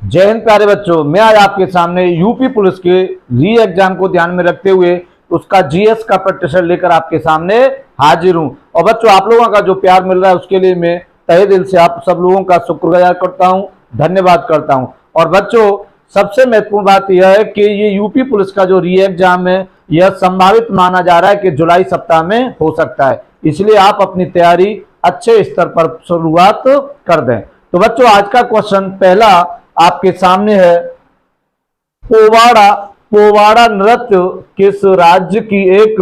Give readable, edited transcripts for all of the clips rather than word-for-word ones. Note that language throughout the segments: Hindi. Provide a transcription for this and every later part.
जय हिंद प्यारे बच्चों, मैं आज आपके सामने यूपी पुलिस के री एग्जाम को ध्यान में रखते हुए उसका जीएस का प्रतिशत लेकर आपके सामने हाजिर हूं। और बच्चों, आप लोगों का जो प्यार मिल रहा है उसके लिए मैं तहे दिल से आप सब लोगों का शुक्रगुजार करता हूं, धन्यवाद करता हूं। और बच्चों, सबसे महत्वपूर्ण बात यह है कि ये यूपी पुलिस का जो री एग्जाम है यह संभावित माना जा रहा है कि जुलाई सप्ताह में हो सकता है, इसलिए आप अपनी तैयारी अच्छे स्तर पर शुरुआत कर दें। तो बच्चों, आज का क्वेश्चन पहला आपके सामने है, पोवाड़ा पोवाड़ा नृत्य किस राज्य की एक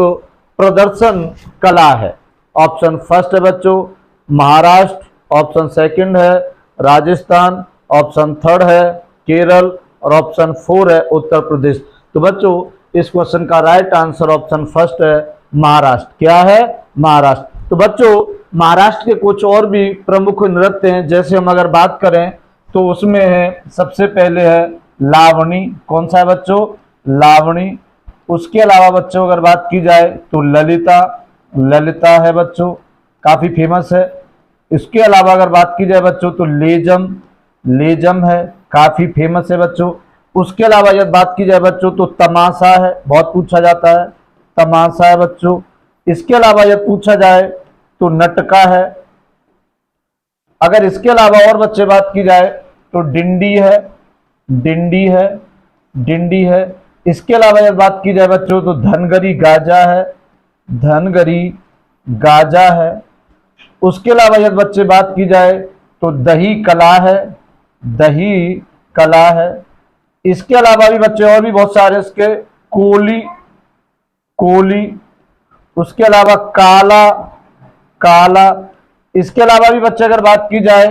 प्रदर्शन कला है? ऑप्शन फर्स्ट है बच्चों महाराष्ट्र, ऑप्शन सेकंड है राजस्थान, ऑप्शन थर्ड है केरल और ऑप्शन फोर है उत्तर प्रदेश। तो बच्चों, इस क्वेश्चन का राइट आंसर ऑप्शन फर्स्ट है महाराष्ट्र। क्या है? महाराष्ट्र। तो बच्चों, महाराष्ट्र के कुछ और भी प्रमुख नृत्य हैं, जैसे हम अगर बात करें तो उसमें है सबसे पहले है लावणी। कौन सा है बच्चों? लावणी। उसके अलावा बच्चों अगर बात की जाए तो ललिता, ललिता है बच्चों, काफी फेमस है। इसके अलावा अगर बात की जाए बच्चों तो लेजम, लेजम है, काफी फेमस है बच्चों। उसके अलावा यदि बात की जाए बच्चों तो तमाशा है, बहुत पूछा जाता है, तमाशा है बच्चों। इसके अलावा यदि पूछा जाए तो नटका है। अगर इसके अलावा और बच्चे बात की जाए तो डिंडी है, डिंडी है, डिंडी है। इसके अलावा यदि बात की जाए बच्चों तो धनगरी गाजा है, धनगरी गाजा है। उसके अलावा यदि बच्चे बात की जाए तो दही कला है, दही कला है। इसके अलावा भी बच्चे और भी बहुत सारे इसके कोली, कोली। उसके अलावा काला, काला। इसके अलावा भी बच्चे अगर बात की जाए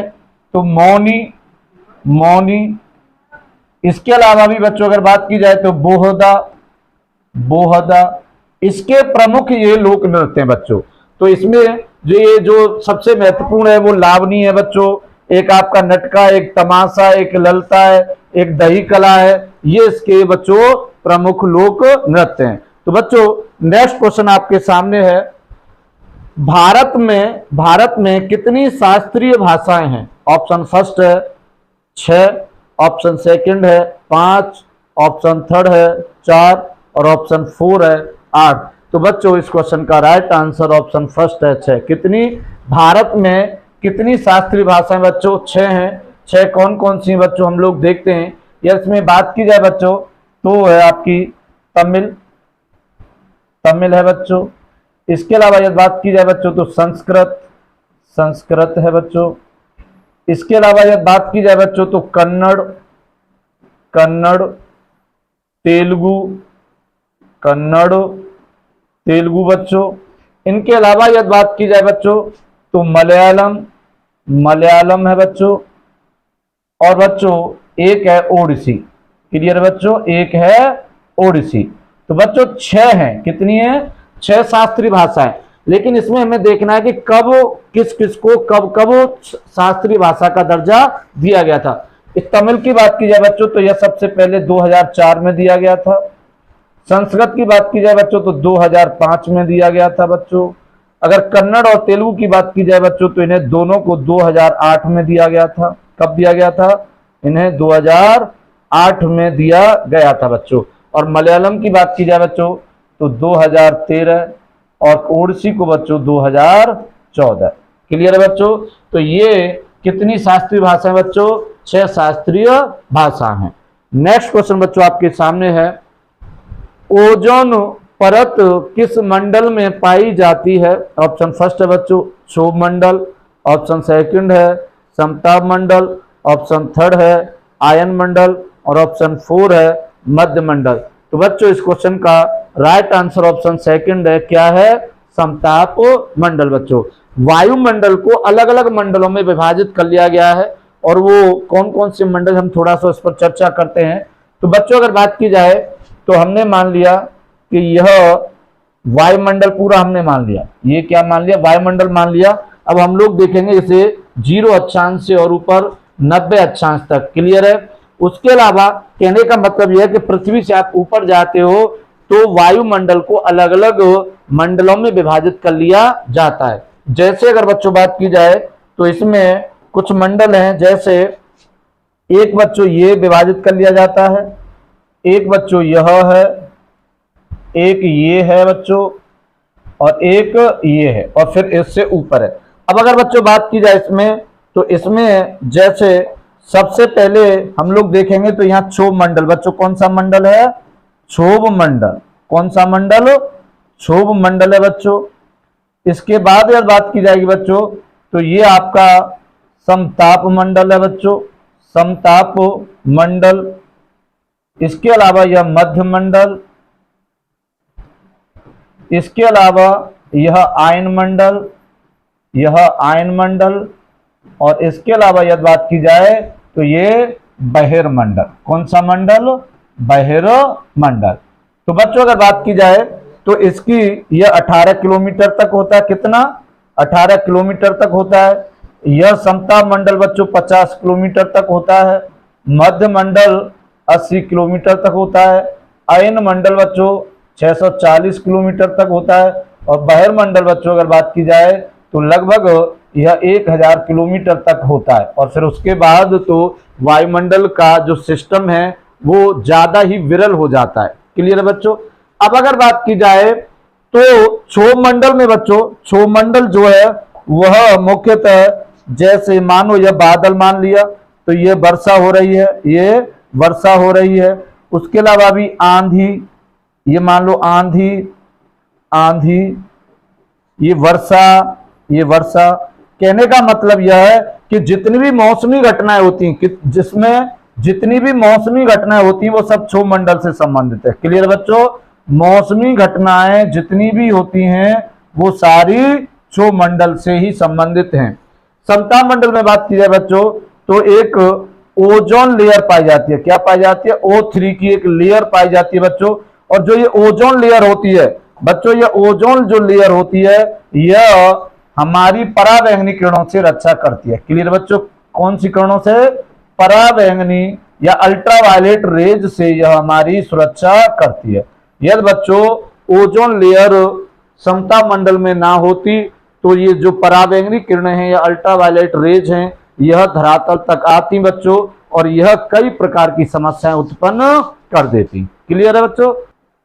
तो मौनी, मौनी। इसके अलावा भी बच्चों अगर बात की जाए तो बोहदा, बोहदा। इसके प्रमुख ये लोक नृत्य हैं बच्चों। तो इसमें जो सबसे महत्वपूर्ण है वो लावनी है बच्चों, एक आपका नटका, एक तमाशा, एक ललता है, एक दही कला है। ये इसके बच्चों प्रमुख लोक नृत्य हैं। तो बच्चों, नेक्स्ट क्वेश्चन आपके सामने है, भारत में कितनी शास्त्रीय भाषाएं हैं? ऑप्शन फर्स्ट है 6, ऑप्शन सेकंड है 5, ऑप्शन थर्ड है 4 और ऑप्शन 4 है 8। तो बच्चों, इस क्वेश्चन का राइट आंसर ऑप्शन फर्स्ट है 6। कितनी? भारत में कितनी शास्त्रीय भाषाएं बच्चों? 6 हैं। 6 कौन कौन सी बच्चों हम लोग देखते हैं। या इसमें बात की जाए बच्चों तो है आपकी तमिल, तमिल है बच्चों। इसके अलावा यदि बात की जाए बच्चों तो संस्कृत, संस्कृत है बच्चों। इसके अलावा यदि बात की जाए बच्चों तो कन्नड़, कन्नड़। तेलुगु, कन्नड़, तेलुगु बच्चों। इनके अलावा यदि बात की जाए बच्चों तो मलयालम, मलयालम है बच्चों। और बच्चों एक है ओडिसी। क्लियर बच्चों? एक है ओडिसी। तो बच्चों 6 हैं। कितनी है? 6 शास्त्रीय भाषाएं। लेकिन इसमें हमें देखना है कि कब किस किस को कब कब शास्त्रीय भाषा का दर्जा दिया गया था। इस तमिल की बात की जाए बच्चों तो यह सबसे पहले 2004 में दिया गया था। संस्कृत की बात की जाए बच्चों तो 2005 में दिया गया था बच्चों। अगर कन्नड़ और तेलुगु की बात की जाए बच्चों तो इन्हें दोनों को 2008 में दिया गया था। कब दिया गया था? इन्हें 2008 में दिया गया था बच्चों। और मलयालम की बात की जाए बच्चों तो 2013 और ओडिसी को बच्चों 2014। क्लियर है बच्चों? तो ये कितनी शास्त्रीय भाषा है बच्चों? 6 शास्त्रीय भाषा हैं। नेक्स्ट क्वेश्चन बच्चों आपके सामने है, ओजोन परत किस मंडल में पाई जाती है? ऑप्शन फर्स्ट है बच्चों क्षोभ मंडल, ऑप्शन सेकंड है समताप मंडल, ऑप्शन थर्ड है आयन मंडल और ऑप्शन 4 है मध्य मंडल। तो बच्चों, इस क्वेश्चन का राइट आंसर ऑप्शन सेकंड है। क्या है? समताप मंडल बच्चों। वायुमंडल को अलग अलग मंडलों में विभाजित कर लिया गया है, और वो कौन कौन से मंडल हम थोड़ा सा इस पर चर्चा करते हैं। तो बच्चों, अगर बात की जाए तो हमने मान लिया कि यह वायुमंडल पूरा हमने मान लिया। ये क्या मान लिया? वायुमंडल मान लिया। अब हम लोग देखेंगे इसे 0 अक्षांश से और ऊपर 90 अक्षांश तक। क्लियर है? उसके अलावा कहने का मतलब यह है कि पृथ्वी से आप ऊपर जाते हो तो वायुमंडल को अलग अलग मंडलों में विभाजित कर लिया जाता है। जैसे अगर बच्चों बात की जाए तो इसमें कुछ मंडल हैं, जैसे एक बच्चों ये विभाजित कर लिया जाता है, एक बच्चों यह है, एक ये है बच्चों, और एक ये है, और फिर इससे ऊपर है। अब अगर बच्चों बात की जाए इसमें, तो इसमें जैसे सबसे पहले हम लोग देखेंगे तो यहाँ क्षोभ मंडल, बच्चों कौन सा मंडल है? क्षोभ मंडल। कौन सा मंडल? क्षोभ मंडल है बच्चों। इसके बाद अगर बात की जाएगी बच्चों, तो ये आपका समताप मंडल है बच्चों, समताप मंडल। इसके अलावा यह मध्य मंडल, इसके अलावा यह आयन मंडल, यह आयन मंडल, और इसके अलावा यदि बात की जाए तो ये बहिर्मंडल। कौन सा मंडल? बहिर्मंडल। तो बच्चों अगर बात की जाए तो इसकी यह 18 किलोमीटर तक होता है। कितना? 18 किलोमीटर तक होता है। यह समताप मंडल बच्चों 50 किलोमीटर तक होता है। मध्य मंडल 80 किलोमीटर तक होता है। आयन मंडल बच्चों 640 किलोमीटर तक होता है। और बहिर्मंडल बच्चों अगर बात की जाए तो लगभग यह 1000 किलोमीटर तक होता है। और फिर उसके बाद तो वायुमंडल का जो सिस्टम है वो ज्यादा ही विरल हो जाता है। क्लियर है बच्चों? अब अगर बात की जाए तो क्षोभ मंडल में बच्चों, क्षोभ मंडल जो है वह मुख्यतः जैसे मानो यह बादल मान लिया तो ये वर्षा हो रही है, ये वर्षा हो रही है। उसके अलावा भी आंधी, ये मान लो आंधी, आंधी, ये वर्षा, ये वर्षा। कहने का मतलब यह है कि जितनी भी मौसमी घटनाएं होती हैं, जिसमें जितनी भी मौसमी घटनाएं होती हैं वो सब क्षोभ मंडल से संबंधित है। क्लियर बच्चों? मौसमी घटनाएं जितनी भी होती हैं वो सारी क्षोभ मंडल से ही संबंधित हैं। समताप मंडल में बात की जाए बच्चों तो एक ओजोन लेयर पाई जाती है। क्या पाई जाती है? O3 की एक लेयर पाई जाती है बच्चों। और जो ये ओजोन लेयर होती है बच्चों, ये ओजोन जो लेयर होती है यह हमारी पराबैंगनी किरणों से रक्षा करती है। क्लियर बच्चों? कौन सी किरणों से? पराबैंगनी या अल्ट्रावायलेट रेज से यह हमारी सुरक्षा करती है। यदि बच्चों ओजोन लेयर समताप मंडल में ना होती तो ये जो पराबैंगनी किरणें हैं या अल्ट्रावायलेट रेज हैं यह धरातल तक आती बच्चों, और यह कई प्रकार की समस्याएं उत्पन्न कर देती। क्लियर है बच्चों?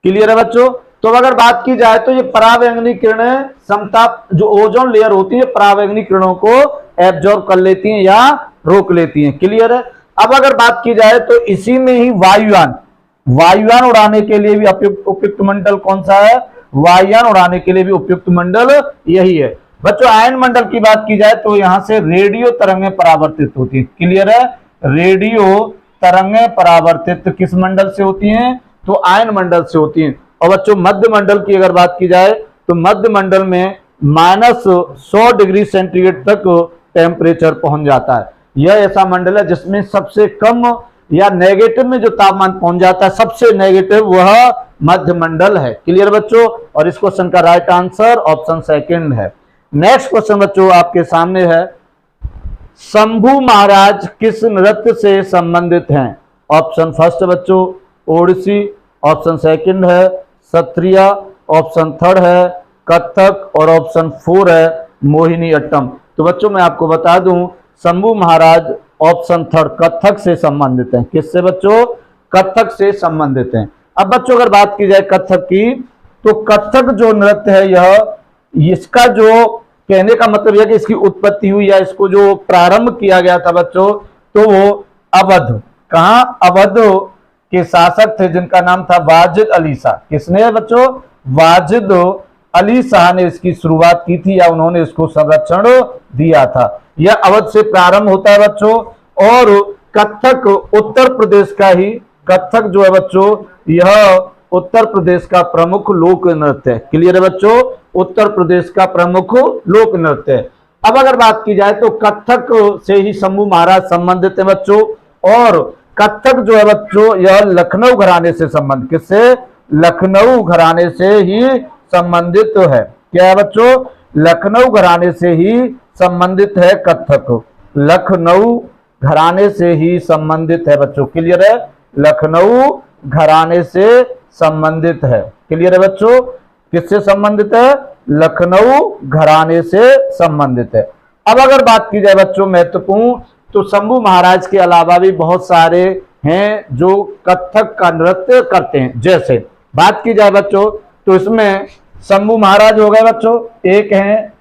क्लियर है बच्चों? तो अगर बात की जाए तो ये पराबैंगनी किरणें समताप जो ओजोन लेयर होती है पराबैंगनी किरणों को एब्जॉर्ब कर लेती हैं या रोक लेती हैं। क्लियर है? अब अगर बात की जाए तो इसी में ही वायुयान, वायुयान उड़ाने के लिए भी उपयुक्त मंडल कौन सा है? वायुयान उड़ाने के लिए भी उपयुक्त मंडल यही है। बच्चों आयन मंडल की बात की जाए तो यहां से रेडियो तरंगें परावर्तित होती है। क्लियर है? रेडियो तरंगें परावर्तित किस मंडल से होती हैं? तो आयन मंडल से होती हैं। और बच्चों मध्य मंडल की अगर बात की जाए तो मध्य मंडल में -100 डिग्री सेंटीग्रेड तक टेम्परेचर पहुंच जाता है। यह ऐसा मंडल है जिसमें सबसे कम या नेगेटिव में जो तापमान पहुंच जाता है, सबसे नेगेटिव वह मध्य मंडल है। क्लियर बच्चों? और इस क्वेश्चन का राइट आंसर ऑप्शन सेकंड है। नेक्स्ट क्वेश्चन बच्चों आपके सामने है, शंभू महाराज किस नृत्य से संबंधित हैं? ऑप्शन फर्स्ट बच्चों ओडिसी, ऑप्शन सेकंड है सत्रिया, ऑप्शन थर्ड है कथक, और ऑप्शन 4 है मोहिनी अट्टम। तो बच्चों मैं आपको बता दूं शंभू महाराज ऑप्शन थर्ड कथक से संबंधित हैं। किससे बच्चों? कथक से संबंधित हैं। अब बच्चों अगर बात की जाए कथक की तो कथक जो नृत्य है यह, इसका जो कहने का मतलब यह कि इसकी उत्पत्ति हुई या इसको जो प्रारंभ किया गया था बच्चों तो वो अवध, कहां? अवध के शासक थे जिनका नाम था वाजिद अली शाह। किसने बच्चों? वाजिद अली शाह ने इसकी शुरुआत की थी या उन्होंने इसको संरक्षण दिया था। यह अवध से प्रारंभ होता है बच्चों। और कथक उत्तर प्रदेश का ही, कथक जो है बच्चों यह उत्तर प्रदेश का प्रमुख लोक नृत्य है। क्लियर है बच्चों? उत्तर प्रदेश का प्रमुख लोक नृत्य है। अब अगर बात की जाए तो कथक से ही शंभू महाराज संबंधित है बच्चों। और कथक जो है बच्चों यह लखनऊ घराने से संबंधित, किससे? लखनऊ घराने से ही संबंधित है। क्या है बच्चों? लखनऊ घराने से ही संबंधित है कथक। लखनऊ घराने से ही संबंधित है बच्चों। क्लियर है? लखनऊ घराने से संबंधित है। क्लियर है बच्चों? किससे संबंधित है? लखनऊ घराने से संबंधित है। अब अगर बात की जाए बच्चों महत्वपूर्ण तो शंभू महाराज के अलावा भी बहुत सारे हैं जो कथक का नृत्य करते हैं। जैसे बात की जाए बच्चों तो इसमें शंभू महाराज हो गए बच्चों, एक हैं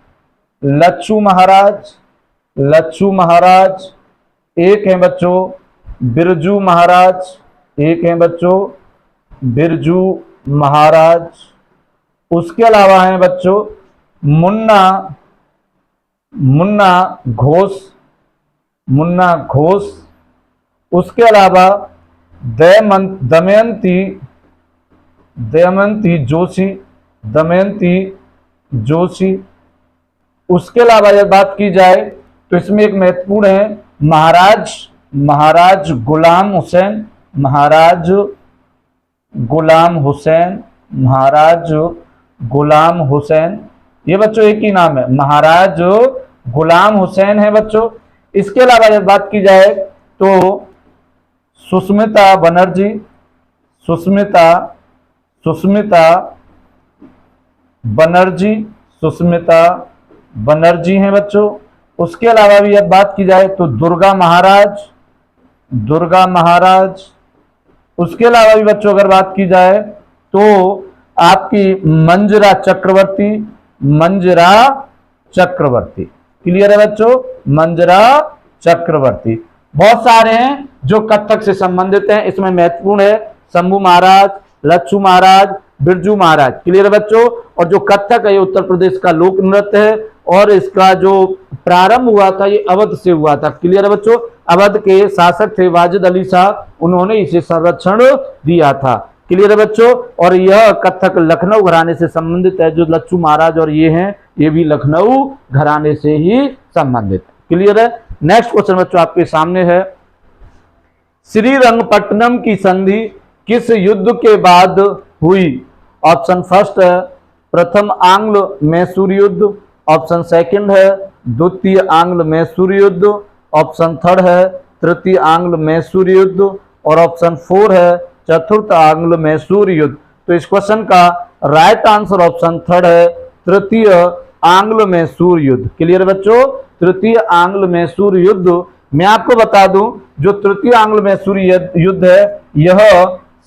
लच्छू महाराज, लच्छू महाराज, एक है बच्चों बिरजू महाराज, एक है बच्चों बिरजू महाराज। उसके अलावा हैं बच्चों मुन्ना, मुन्ना घोष, मुन्ना घोष। उसके अलावा दमयंती, दमयंती जोशी, दमयंती जोशी। उसके अलावा यदि बात की जाए तो इसमें एक महत्वपूर्ण है महाराज, महाराज गुलाम हुसैन, महाराज गुलाम हुसैन, महाराज गुलाम हुसैन। ये बच्चों एक ही नाम है, महाराज गुलाम हुसैन है बच्चों। इसके अलावा यदि बात की जाए तो सुष्मिता बनर्जी, सुष्मिता, सुष्मिता बनर्जी, सुष्मिता बनर्जी हैं बच्चों। उसके अलावा भी अब बात की जाए तो दुर्गा महाराज, दुर्गा महाराज। उसके अलावा भी बच्चों अगर बात की जाए तो आपकी मंजरा चक्रवर्ती, मंजरा चक्रवर्ती। क्लियर है बच्चों, मंजरा चक्रवर्ती। बहुत सारे हैं जो कथक से संबंधित हैं। इसमें महत्वपूर्ण है शंभू महाराज, लच्छू महाराज, बिरजू महाराज। क्लियर है बच्चों। और जो कथक है ये उत्तर प्रदेश का लोक नृत्य है और इसका जो प्रारंभ हुआ था ये अवध से हुआ था। क्लियर है बच्चों। अवध के शासक थे वाजिद अली शाह, उन्होंने इसे संरक्षण दिया था। क्लियर है बच्चों। और यह कथक लखनऊ घराने से संबंधित है। जो लच्छू महाराज और ये हैं ये भी लखनऊ घराने से ही संबंधित। क्लियर है। नेक्स्ट क्वेश्चन बच्चों आपके सामने है, श्रीरंगपट्टनम की संधि किस युद्ध के बाद हुई? ऑप्शन फर्स्ट है प्रथम आंग्ल मैसूर युद्ध, ऑप्शन सेकंड है द्वितीय आंग्ल मैसूर युद्ध, ऑप्शन थर्ड है तृतीय आंग्ल मैसूर युद्ध और ऑप्शन फोर है चतुर्थ आंग्ल मैसूर युद्ध। तो इस क्वेश्चन का राइट आंसर ऑप्शन थर्ड है तृतीय आंग्ल मैसूर युद्ध। क्लियर बच्चों। तृतीय आंग्ल मैसूर युद्ध मैं आपको बता दूं जो तृतीय आंग्ल मैसूर युद्ध है यह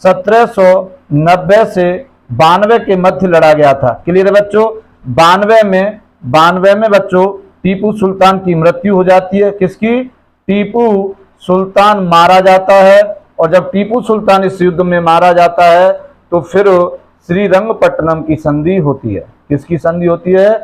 1790 से 92 के मध्य लड़ा गया था। क्लियर है बच्चों। 92 में बच्चों टीपू सुल्तान की मृत्यु हो जाती है। किसकी? टीपू सुल्तान मारा जाता है। और जब टीपू सुल्तान इस युद्ध में मारा जाता है तो फिर श्रीरंगपट्टनम की संधि होती है। किसकी संधि होती है?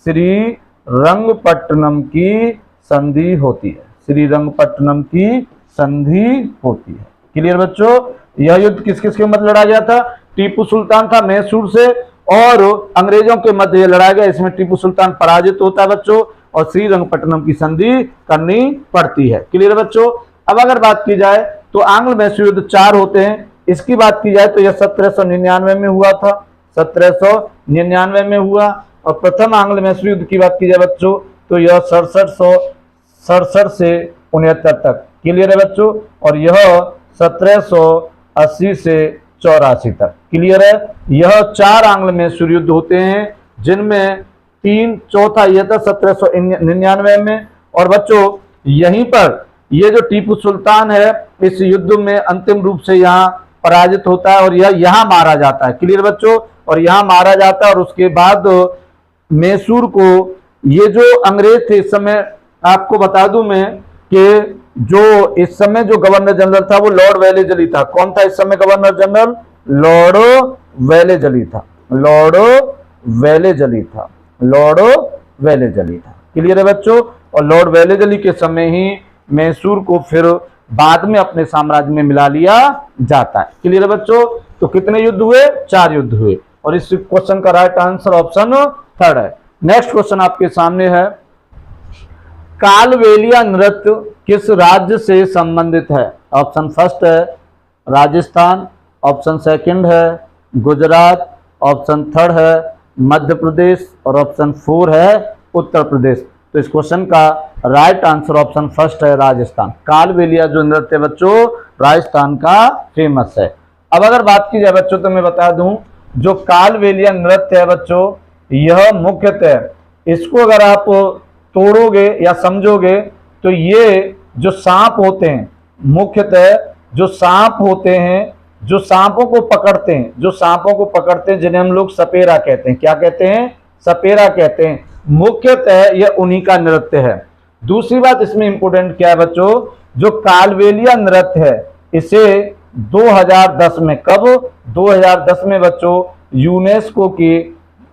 श्रीरंगपट्टनम की संधि होती है। श्रीरंगपट्टनम की संधि होती है। क्लियर बच्चों। यह युद्ध किस किस के मध्य लड़ा गया था? टीपू सुल्तान था मैसूर से और अंग्रेजों के मध्य लड़ा गया। इसमें टीपू सुल्तान पराजित होता है बच्चों और श्रीरंगपट्टनम की संधि करनी पड़ती है। क्लियर बच्चों। अब अगर बात की जाए तो आंग्ल मैसूर युद्ध 4 होते हैं। इसकी बात की जाए तो यह 1799 में हुआ था, 1799 में हुआ। और प्रथम आंग्ल मैसूर युद्ध की बात की जाए बच्चों तो यह 6767 से 69 तक। क्लियर है बच्चों। और यह 1780 से 84 तक। क्लियर है। यह 4 आंग्ल मैसूर युद्ध होते हैं जिनमें चौथा यह था 1799 में। और बच्चों यहीं पर ये जो टीपू सुल्तान है इस युद्ध में अंतिम रूप से यहाँ पराजित होता है और यह यहाँ मारा जाता है। क्लियर बच्चों। और यहाँ मारा जाता है और उसके बाद मैसूर को ये जो अंग्रेज थे, इस समय आपको बता दूं मैं कि जो इस समय जो गवर्नर जनरल था वो लॉर्ड वेलेजली था। कौन था इस समय गवर्नर जनरल? लॉर्ड वेलेजली था, लॉर्ड वेलेजली था, लॉर्ड वेलेजली था। क्लियर है बच्चों। और लॉर्ड वेलेजली के समय ही मैसूर को फिर बाद में अपने साम्राज्य में मिला लिया जाता है। क्लियर है बच्चों। तो कितने युद्ध हुए? 4 युद्ध हुए। और इस क्वेश्चन का राइट आंसर ऑप्शन थर्ड है। नेक्स्ट क्वेश्चन आपके सामने है, कालबेलिया नृत्य किस राज्य से संबंधित है? ऑप्शन फर्स्ट है राजस्थान, ऑप्शन सेकंड है गुजरात, ऑप्शन थर्ड है मध्य प्रदेश और ऑप्शन 4 है उत्तर प्रदेश। तो इस क्वेश्चन का राइट आंसर ऑप्शन फर्स्ट है राजस्थान। कालबेलिया जो नृत्य बच्चों राजस्थान का फेमस है। अब अगर बात की जाए बच्चों तो मैं बता दूं जो कालबेलिया नृत्य है बच्चों यह मुख्यतः इसको अगर आप तोड़ोगे या समझोगे तो ये जो सांप होते हैं, मुख्यतः जो सांप होते हैं, जो सांपों को पकड़ते हैं, जो सांपों को पकड़ते हैं, जिन्हें हम लोग सपेरा कहते हैं। क्या कहते हैं? सपेरा कहते हैं। मुख्यतः यह उन्हीं का नृत्य है। दूसरी बात इसमें इंपोर्टेंट क्या है बच्चों, जो कालबेलिया नृत्य है, इसे 2010 में, कब? 2010 में बच्चों यूनेस्को की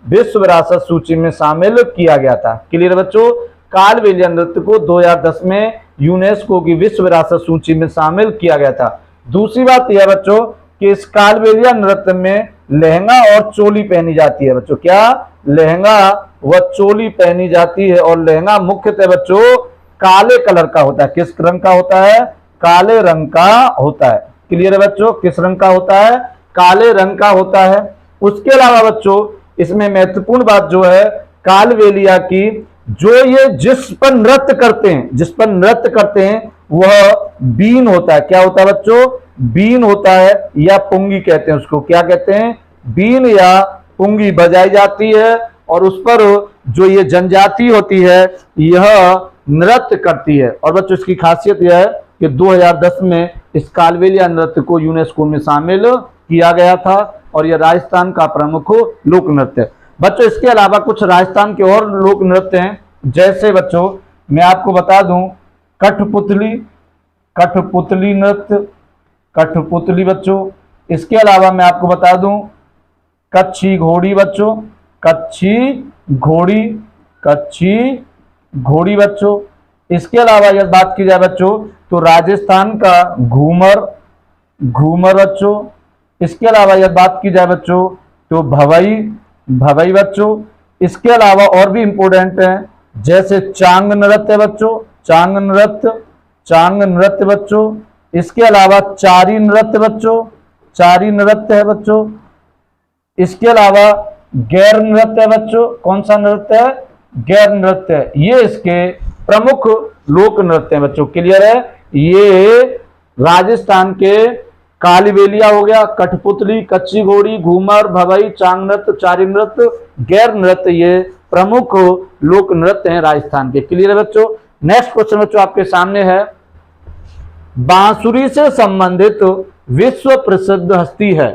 विश्व विरासत सूची में शामिल किया गया था। क्लियर बच्चों? कालबेलिया नृत्य को 2010 में यूनेस्को की विश्व विरासत सूची में शामिल किया गया था। दूसरी बात यह बच्चों कि इस कालबेलिया नृत्य में लहंगा और चोली पहनी जाती है बच्चों। क्या? लहंगा व चोली पहनी जाती है, और लहंगा मुख्यतः बच्चों काले कलर का होता है। किस रंग का होता है? काले रंग का होता है। क्लियर है बच्चों? किस रंग का होता है? काले रंग का होता है। उसके अलावा बच्चों इसमें महत्वपूर्ण बात जो है कालबेलिया की, जो ये जिस पर नृत्य करते हैं वह बीन होता है। क्या होता है बच्चों? बीन होता है, या पुंगी कहते हैं उसको। क्या कहते हैं? बीन या पुंगी बजाई जाती है, और उस पर जो ये जनजाति होती है यह नृत्य करती है। और बच्चों इसकी खासियत यह है कि 2010 में इस कालबेलिया नृत्य को यूनेस्को में शामिल किया गया था, और यह राजस्थान का प्रमुख लोक नृत्य है। बच्चों इसके अलावा कुछ राजस्थान के और लोक नृत्य हैं, जैसे बच्चों मैं आपको बता दूं कठपुतली नृत्य, कठपुतली बच्चों। इसके अलावा मैं आपको बता दूं कच्छी घोड़ी बच्चों, कच्छी घोड़ी बच्चों। इसके अलावा यदि बात की जाए बच्चों तो राजस्थान का घूमर बच्चों। इसके अलावा यदि बात की जाए बच्चों तो भवई बच्चों। इसके अलावा और भी इंपोर्टेंट है, जैसे चांग नृत्य बच्चों, चांग नृत्य बच्चों। इसके अलावा चारी नृत्य बच्चों, चारी नृत्य है बच्चों। इसके अलावा गैर नृत्य है बच्चों। कौन सा नृत्य है? गैर नृत्य है। ये इसके प्रमुख लोक नृत्य है बच्चों। क्लियर है? ये राजस्थान के कालबेलिया हो गया, कठपुतली, कच्ची घोड़ी, घूमर, भवई, चांग नृत्य, चारी नृत्य, गैर नृत्य, ये प्रमुख लोक नृत्य हैं राजस्थान के। क्लियर है बच्चों? नेक्स्ट क्वेश्चन बच्चों आपके सामने है, बांसुरी से संबंधित विश्व प्रसिद्ध हस्ती है।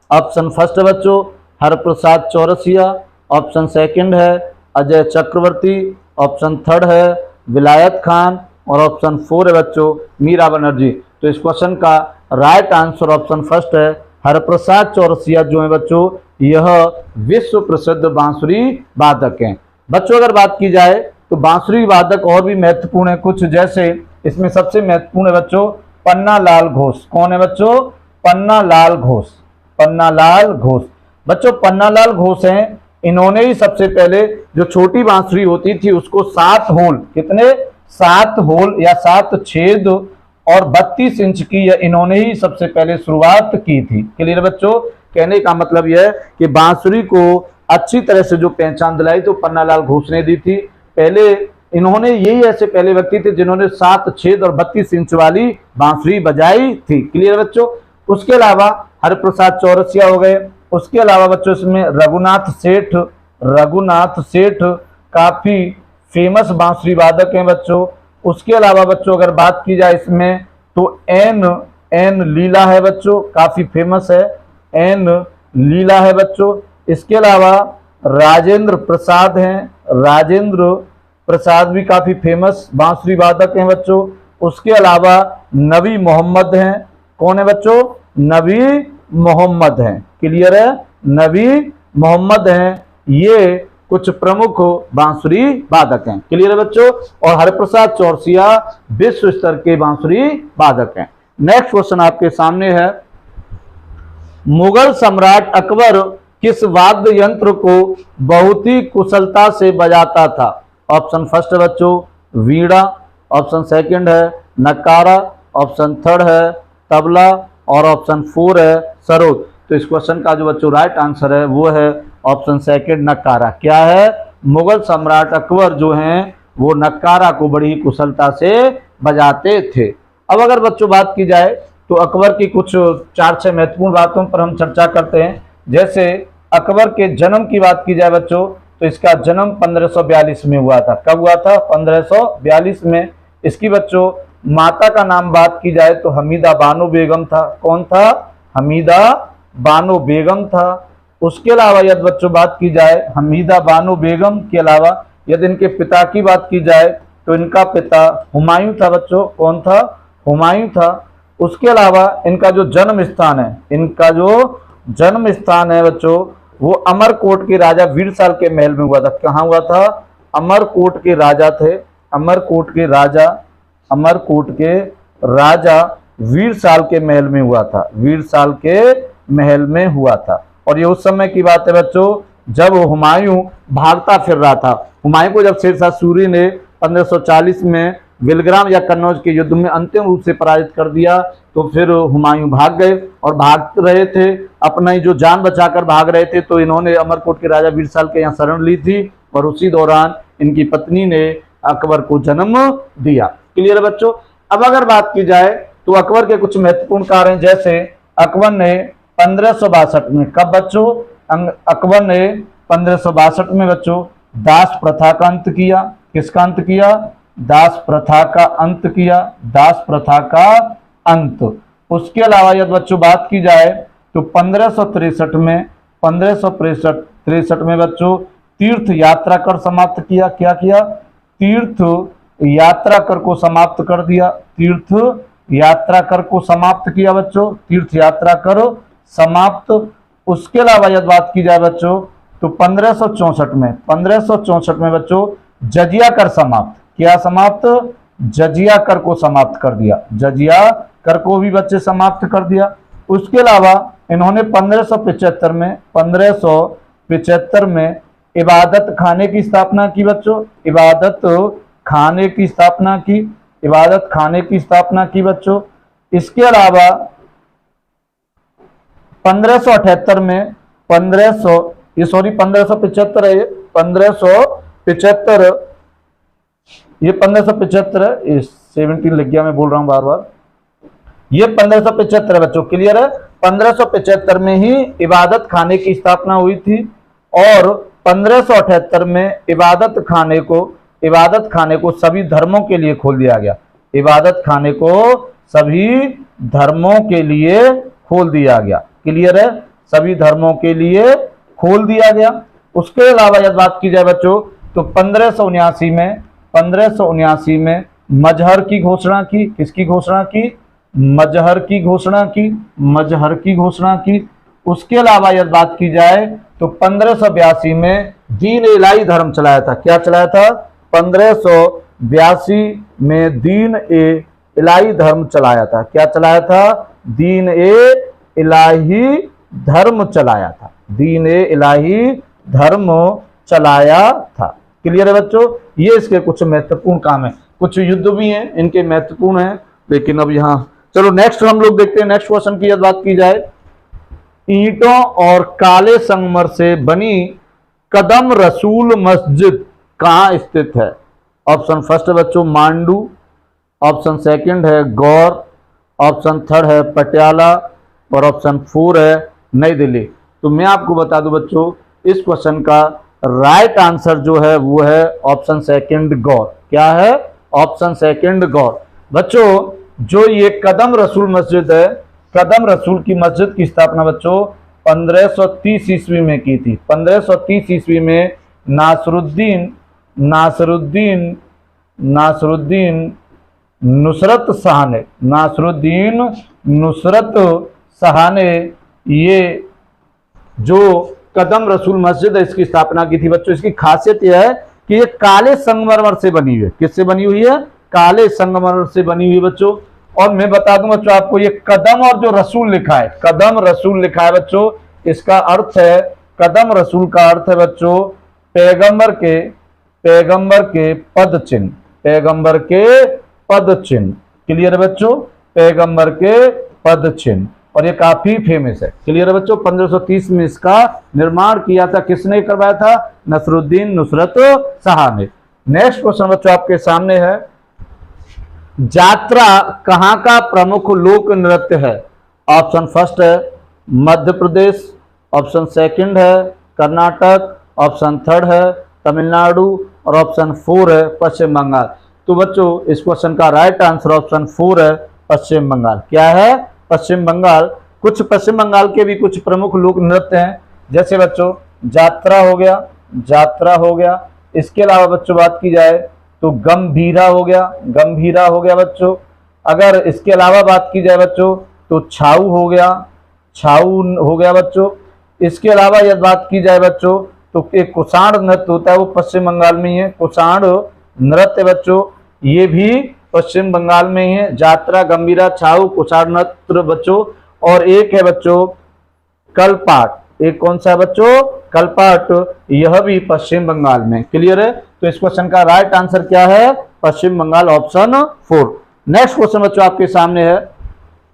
ऑप्शन फर्स्ट है बच्चों हरप्रसाद चौरसिया, ऑप्शन सेकंड है अजय चक्रवर्ती, ऑप्शन थर्ड है विलायत खान, और ऑप्शन फोर है बच्चों मीरा बनर्जी। तो इस क्वेश्चन का राइट आंसर ऑप्शन फर्स्ट है हरप्रसाद चौरसिया, जो है बच्चों यह विश्व प्रसिद्ध बांसुरी वादक हैं। बच्चों अगर बात की जाए तो बांसुरी वादक और भी महत्वपूर्ण है कुछ, जैसे इसमें सबसे महत्वपूर्ण है बच्चों पन्नालाल घोष। कौन है बच्चों? पन्नालाल घोष, पन्नालाल घोष। बच्चों पन्नालाल घोष हैं, इन्होंने ही सबसे पहले जो छोटी बांसुरी होती थी उसको 7 होल, कितने? 7 होल या 7 छेद और 32 इंच की, यह इन्होंने ही सबसे पहले शुरुआत की थी। क्लियर बच्चों? कहने का मतलब यह है कि बांसुरी को अच्छी तरह से जो पहचान दिलाई तो पन्नालाल घोष ने दी थी। पहले इन्होंने, यही ऐसे पहले व्यक्ति थे जिन्होंने 7 छेद और 32 इंच वाली बांसुरी बजाई थी। क्लियर बच्चों? उसके अलावा हरप्रसाद चौरसिया हो गए। उसके अलावा बच्चों इसमें रघुनाथ सेठ काफी फेमस बांसुरी वादक हैं बच्चों। उसके अलावा बच्चों अगर बात की जाए इसमें तो एन लीला है बच्चों, काफी फेमस है, एन लीला है बच्चों। इसके अलावा राजेंद्र प्रसाद हैं, राजेंद्र प्रसाद भी काफी फेमस बांसुरी वादक हैं बच्चों। उसके अलावा नबी मोहम्मद हैं। कौन है बच्चों? नबी मोहम्मद हैं। क्लियर है? नबी मोहम्मद हैं, ये कुछ प्रमुख बांसुरी वादक हैं। क्लियर है बच्चों? और हरप्रसाद चौरसिया विश्व स्तर के बांसुरी वादक हैं। नेक्स्ट क्वेश्चन आपके सामने है, मुगल सम्राट अकबर किस वाद्य यंत्र को बहुत ही कुशलता से बजाता था? ऑप्शन फर्स्ट है बच्चों वीणा, ऑप्शन सेकंड है नकारा, ऑप्शन थर्ड है तबला, और ऑप्शन फोर है सरोद। तो इस क्वेश्चन का जो बच्चों राइट आंसर है वो है ऑप्शन सेकंड नकारा। क्या है? मुगल सम्राट अकबर जो हैं वो नकारा को बड़ी कुशलता से बजाते थे। अब अगर बच्चों बात की जाए तो अकबर की कुछ 4-6 महत्वपूर्ण बातों पर हम चर्चा करते हैं। जैसे अकबर के जन्म की बात की जाए बच्चों तो इसका जन्म 1542 में हुआ था। कब हुआ था? 1542 में। इसकी बच्चों माता का नाम बात की जाए तो हमीदा बानो बेगम था। कौन था? हमीदा बानो बेगम था। उसके अलावा यदि बच्चों बात की जाए हमीदा बानो बेगम के अलावा यदि इनके पिता की बात की जाए तो इनका पिता हुमायूं था बच्चों। कौन था? हुमायूं था। उसके अलावा इनका जो जन्म स्थान है, इनका जो जन्म स्थान है बच्चों, वो अमरकोट के राजा वीरसाल के महल में हुआ था। कहाँ हुआ था? अमरकोट के राजा थे, अमरकोट के राजा, अमरकोट के राजा वीरसाल के महल में हुआ था, वीरसाल के महल में हुआ था। और ये उस समय की बात है बच्चों जब हुमायूं भागता फिर रहा था। हुमायूं को जब शेरशाह सूरी ने 1540 में बिलग्राम या कन्नौज के युद्ध में अंतिम रूप से पराजित कर दिया तो फिर हुमायूं भाग गए और भाग रहे थे, अपना जो जान बचाकर भाग रहे थे। तो इन्होंने अमरकोट के राजा वीरसाल के यहाँ शरण ली थी और उसी दौरान इनकी पत्नी ने अकबर को जन्म दिया। क्लियर है बच्चों? अब अगर बात की जाए तो अकबर के कुछ महत्वपूर्ण कार्य, जैसे अकबर ने 1562 में, कब बच्चों? अकबर ने 1562 में बच्चों दास प्रथा का अंत किया। किसका अंत किया? दास प्रथा का अंत किया, दास प्रथा का अंत। उसके अलावा यदि बच्चों बात की जाए तो 1563 में, 1563 में बच्चों तीर्थ यात्रा कर समाप्त किया। क्या किया? तीर्थ यात्रा कर को समाप्त कर दिया, तीर्थ यात्रा कर को समाप्त किया बच्चों, तीर्थ यात्रा कर समाप्त। उसके अलावा यदि बात की जाए बच्चों तो 1564 में बच्चों जजिया कर समाप्त। क्या समाप्त? जजिया कर को समाप्त कर दिया, जजिया कर को भी बच्चे समाप्त कर दिया। उसके अलावा इन्होंने 1575 में इबादत खाने की स्थापना की बच्चों, इबादत खाने की स्थापना की, इबादत खाने की स्थापना की बच्चों। इसके अलावा 1578 में 1575 है, 1575, ये 1575 है, 17 लिख गया, मैं बोल रहा हूं बार बार, ये 1575 है बच्चों। क्लियर है? 1575 में ही इबादत खाने की स्थापना हुई थी और 1578 में इबादत खाने को सभी धर्मों के लिए खोल दिया गया, इबादत खाने को सभी धर्मों के लिए खोल दिया गया। क्लियर है? सभी धर्मों के लिए खोल दिया गया। उसके अलावा यदि बात की जाए बच्चों तो 1579 में मजहर की घोषणा की। किसकी घोषणा की? मजहर की घोषणा की, मजहर की घोषणा की। उसके अलावा यदि बात की जाए तो 1582 में दीन इलाही धर्म चलाया था। क्या चलाया था? 1582 में दीन ए इलाही धर्म चलाया था। क्या चलाया था? दीन ए इलाही धर्म चलाया था, दीन ए इलाही धर्म चलाया था। क्लियर है बच्चों? ये इसके कुछ महत्वपूर्ण काम है, कुछ युद्ध भी हैं इनके महत्वपूर्ण हैं, लेकिन अब यहाँ चलो नेक्स्ट हम लोग देखते हैं। नेक्स्ट क्वेश्चन की यदि बात की जाए, ईंटों और काले संगमर से बनी कदम रसूल मस्जिद कहाँ स्थित है? ऑप्शन फर्स्ट है बच्चों मांडू, ऑप्शन सेकंड है गौर, ऑप्शन थर्ड है पटियाला और ऑप्शन 4 है नई दिल्ली। तो मैं आपको बता दूं बच्चों इस क्वेश्चन का राइट आंसर जो है वो है ऑप्शन सेकंड गौर। क्या है? ऑप्शन सेकंड गौर। बच्चों जो ये कदम रसूल मस्जिद है, कदम रसूल की मस्जिद की स्थापना बच्चों 1530 ईस्वी में की थी। 1530 ईस्वी में नासरुद्दीन नुसरत शाह ने, नासरुद्दीन नुसरत शाह ने ये जो कदम रसूल मस्जिद है इसकी स्थापना की थी। बच्चों इसकी खासियत यह है कि ये काले संगमरमर से बनी हुई है। किससे बनी हुई है? काले संगमरमर से बनी हुई है बच्चों। और मैं बता दूं बच्चों आपको, ये कदम और जो रसूल लिखा है, कदम रसूल लिखा है बच्चों, इसका अर्थ है, कदम रसूल का अर्थ है बच्चों पैगंबर के पद चिन्ह, पैगंबर के पद चिन्ह। क्लियर है बच्चों? पैगंबर के पद चिन्ह, और ये काफी फेमस है। क्लियर है बच्चों? 1530 में इसका निर्माण किया था। किसने करवाया था? नसरुद्दीन नुसरत शाह ने। नेक्स्ट क्वेश्चन बच्चों आपके सामने है, यात्रा कहां का प्रमुख लोक नृत्य है? ऑप्शन फर्स्ट है मध्य प्रदेश, ऑप्शन सेकंड है कर्नाटक, ऑप्शन थर्ड है तमिलनाडु और ऑप्शन 4 है पश्चिम बंगाल। तो बच्चों इस क्वेश्चन का राइट आंसर ऑप्शन 4 है, पश्चिम बंगाल। क्या है? पश्चिम बंगाल। कुछ पश्चिम बंगाल के भी कुछ प्रमुख लोक नृत्य हैं, जैसे बच्चों जात्रा हो गया, जात्रा हो गया। इसके अलावा बच्चों बात की जाए तो गंभीरा हो गया, गंभीरा हो गया बच्चों। अगर इसके अलावा बात की जाए बच्चों तो छाऊ हो गया, छाऊ हो गया बच्चों। इसके अलावा यदि बात की जाए बच्चों तो एक कुषाण नृत्य होता है, वो पश्चिम बंगाल में ही है। कुषाण नृत्य बच्चों ये भी पश्चिम बंगाल में ही है। जात्रा, गंभीरा, छाऊ, कुषाण नृत्य बच्चों। और एक है बच्चों कलपाट। एक कौन सा है बच्चों? कलपाट। यह भी पश्चिम बंगाल में। क्लियर है? तो इस क्वेश्चन का राइट आंसर क्या है? पश्चिम बंगाल, ऑप्शन 4। नेक्स्ट क्वेश्चन बच्चों आपके सामने है,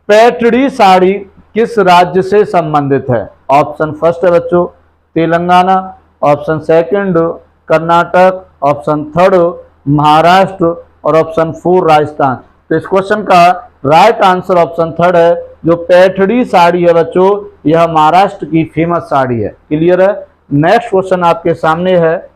पैठणी साड़ी किस राज्य से संबंधित है? ऑप्शन फर्स्ट है बच्चों Telangana, option second Karnataka, option third Maharashtra और ऑप्शन 4 राजस्थान। तो इस क्वेश्चन का राइट आंसर ऑप्शन थर्ड है। जो पैठणी साड़ी है बच्चों यह महाराष्ट्र की फेमस साड़ी है। क्लियर है? नेक्स्ट क्वेश्चन आपके सामने है,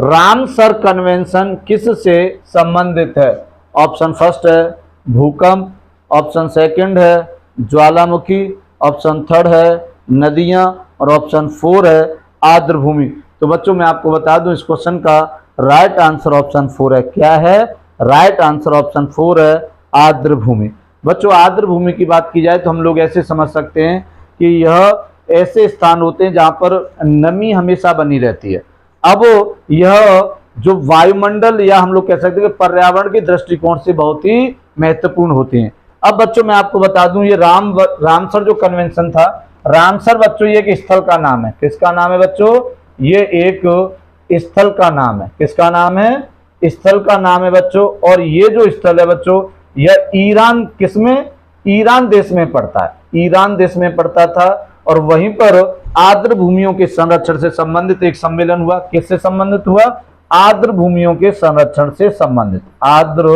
रामसर कन्वेंशन किस से संबंधित है? ऑप्शन फर्स्ट है भूकंप, ऑप्शन सेकंड है ज्वालामुखी, ऑप्शन थर्ड है नदियां और ऑप्शन 4 है आर्द्रभूमि। तो बच्चों मैं आपको बता दूं इस क्वेश्चन का राइट आंसर ऑप्शन 4 है। क्या है? राइट आंसर ऑप्शन 4 है आर्द्रभूमि। बच्चों आर्द्रभूमि की बात की जाए तो हम लोग ऐसे समझ सकते हैं कि यह ऐसे स्थान होते हैं जहां पर नमी हमेशा बनी रहती है। अब यह जो वायुमंडल या हम लोग कह सकते हैं कि पर्यावरण के दृष्टिकोण से बहुत ही महत्वपूर्ण होते हैं। अब बच्चों मैं आपको बता दूं ये रामसर जो कन्वेंशन था, रामसर बच्चों ये एक स्थल का नाम है। किसका नाम है बच्चों? ये एक स्थल का नाम है। किसका नाम है? स्थल का नाम है बच्चों। और ये जो स्थल है बच्चों यह ईरान, किसमें? ईरान देश में पड़ता है। ईरान देश में पड़ता था और वहीं पर आर्द्र भूमियों के संरक्षण से संबंधित एक सम्मेलन हुआ। किससे संबंधित हुआ? आर्द्र भूमियों के संरक्षण से संबंधित, आर्द्र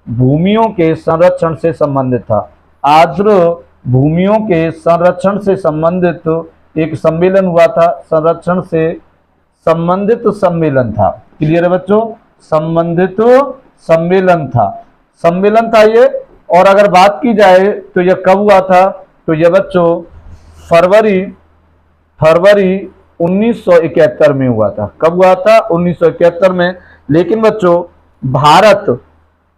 भूमियों के संरक्षण से संबंधित था। आर्द्र भूमियों के संरक्षण से संबंधित एक सम्मेलन हुआ था, संरक्षण से संबंधित सम्मेलन था। क्लियर है बच्चों? संबंधित सम्मेलन था, सम्मेलन था ये। और अगर बात की जाए तो यह कब हुआ था? तो यह बच्चों फरवरी 1971 में हुआ था। कब हुआ था? 1971 में। लेकिन बच्चों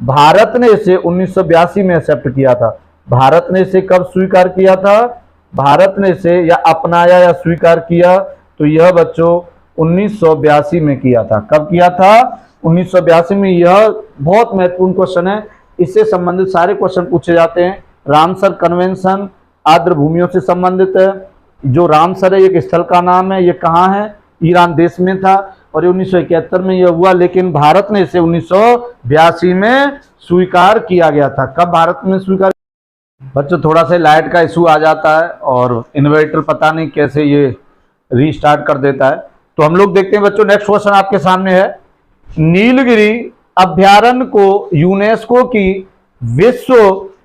भारत ने इसे 1982 में एक्सेप्ट किया था। भारत ने इसे कब स्वीकार किया था? भारत ने इसे या अपनाया या स्वीकार किया तो यह बच्चों 1982 में किया था। कब किया था? 1982 में। यह बहुत महत्वपूर्ण क्वेश्चन है, इससे संबंधित सारे क्वेश्चन पूछे जाते हैं। रामसर कन्वेंशन आर्द्र भूमियों से संबंधित है। जो रामसर है एक स्थल का नाम है, ये कहाँ है? ईरान देश में था और ये 1971 में यह हुआ, लेकिन भारत ने इसे 1982 में स्वीकार किया गया था। कब भारत में स्वीकार? बच्चों थोड़ा सा लाइट का इशू आ जाता है और इन्वर्टर पता नहीं कैसे ये रीस्टार्ट कर देता है। तो हम लोग देखते हैं बच्चों नेक्स्ट क्वेश्चन आपके सामने है, नीलगिरी अभ्यारण्य को यूनेस्को की विश्व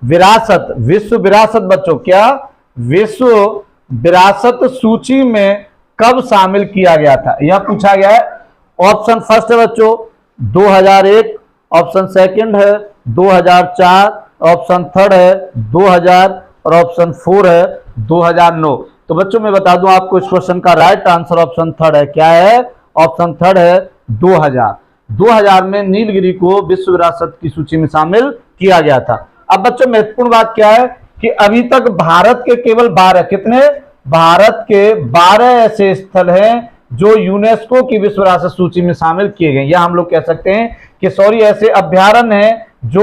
विरासत बच्चों क्या? विश्व विरासत सूची में कब शामिल किया गया था? यह पूछा गया है। ऑप्शन फर्स्ट है बच्चों 2001, ऑप्शन सेकंड है 2004, ऑप्शन थर्ड है 2000 और ऑप्शन 4 है 2009। तो बच्चों मैं बता दूं आपको इस क्वेश्चन का राइट आंसर ऑप्शन थर्ड है। क्या है? ऑप्शन थर्ड है 2000। 2000 में नीलगिरी को विश्व विरासत की सूची में शामिल किया गया था। अब बच्चों महत्वपूर्ण बात क्या है कि अभी तक भारत के केवल 12, कितने? भारत के 12 ऐसे स्थल हैं जो यूनेस्को की विश्व विरासत सूची में शामिल किए गए, या हम लोग कह सकते हैं कि सॉरी ऐसे अभ्यारण्य हैं जो